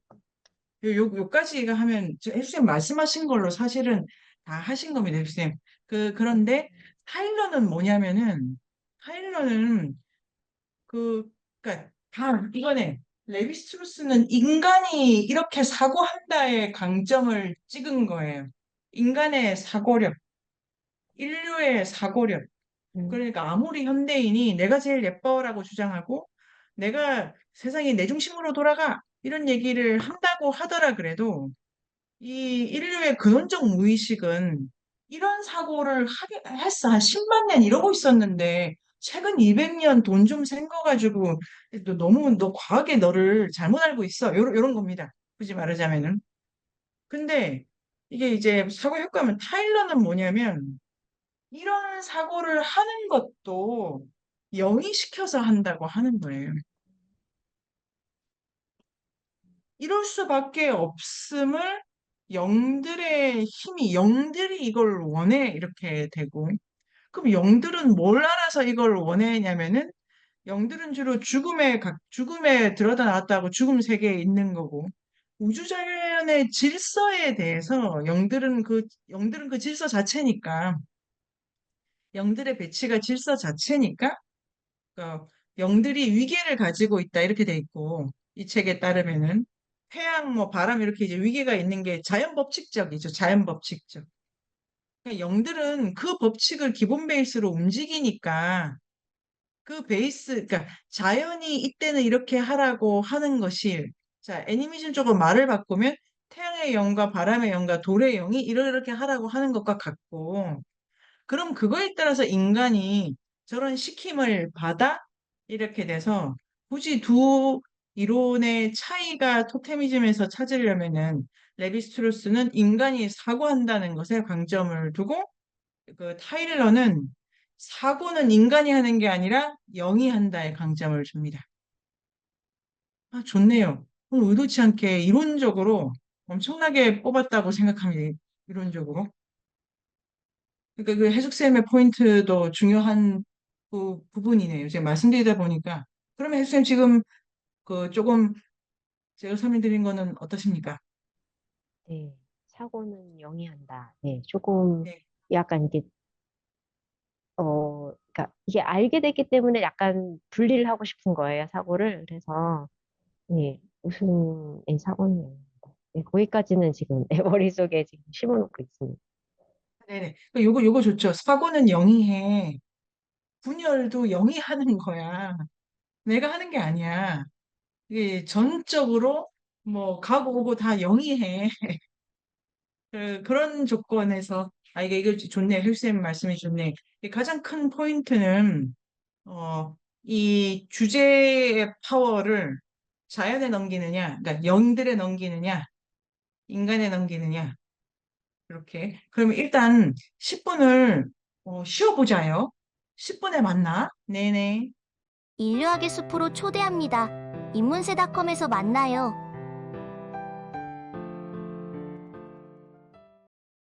요까지가 하면 혜수님 말씀하신 걸로 사실은 다 하신 겁니다, 혜수님. 그런데 타일러는 뭐냐면은 타일러는 그러니까 다 이거네. 레비스트루스는 인간이 이렇게 사고한다의 강점을 찍은 거예요. 인간의 사고력, 인류의 사고력. 그러니까 아무리 현대인이 내가 제일 예뻐라고 주장하고 내가 세상이 내 중심으로 돌아가 이런 얘기를 한다고 하더라 그래도 이 인류의 근원적 무의식은 이런 사고를 하게 했어. 한 10만 년 이러고 있었는데 최근 200년 돈 좀 센 거 가지고 너 과하게 너를 잘못 알고 있어. 요런 겁니다. 굳이 말하자면은. 근데 이게 이제 사고 효과면 타일러는 뭐냐면 이런 사고를 하는 것도 영이 시켜서 한다고 하는 거예요. 이럴 수밖에 없음을 영들의 힘이, 영들이 이걸 원해, 이렇게 되고. 그럼 영들은 뭘 알아서 이걸 원해냐면은, 영들은 주로 죽음에 들어다 놨다고 죽음 세계에 있는 거고, 우주자연의 질서에 대해서 영들은 그 질서 자체니까, 영들의 배치가 질서 자체니까, 어, 영들이 위계를 가지고 있다 이렇게 돼 있고 이 책에 따르면은 태양 뭐 바람 이렇게 이제 위계가 있는 게 자연 법칙적이죠. 자연 법칙적. 그러니까 영들은 그 법칙을 기본 베이스로 움직이니까 그 베이스 그러니까 자연이 이때는 이렇게 하라고 하는 것이 자 애니메이션 쪽으로 말을 바꾸면 태양의 영과 바람의 영과 돌의 영이 이렇게 하라고 하는 것과 같고 그럼 그거에 따라서 인간이 저런 시킴을 받아 이렇게 돼서 굳이 두 이론의 차이가 토테미즘에서 찾으려면은 레비스트루스는 인간이 사고한다는 것에 강점을 두고 그 타일러는 사고는 인간이 하는 게 아니라 영이 한다에 강점을 줍니다. 아, 좋네요. 오늘 의도치 않게 이론적으로 엄청나게 뽑았다고 생각합니다. 이론적으로. 그러니까 그 해숙쌤의 포인트도 중요한 부분이네요. 제가 말씀드리다 보니까. 그러면 해숙쌤 지금 그 조금 제가 설명드린 거는 어떠십니까? 네. 사고는 영위한다. 네. 조금 네. 약간 이게 그러니까 이게 알게 됐기 때문에 약간 분리를 하고 싶은 거예요, 사고를. 그래서 네. 무슨 사고는 영위한다. 네, 거기까지는 지금 내 머릿속에 지금 심어놓고 있습니다. 네네. 요거 좋죠. 사고는 영위해. 분열도 영위하는 거야. 내가 하는 게 아니야. 이게 전적으로 뭐 가고 오고 다 영위해. 그런 조건에서 이게 좋네. 헬쌤 말씀이 좋네. 이게 가장 큰 포인트는 이 주제의 파워를 자연에 넘기느냐, 그러니까 영들에 넘기느냐, 인간에 넘기느냐, 이렇게. 그러면 일단 10분을 쉬어보자요. 10분에 만나. 네네. 인류학의 숲으로 초대합니다. 인문세닷컴에서 만나요.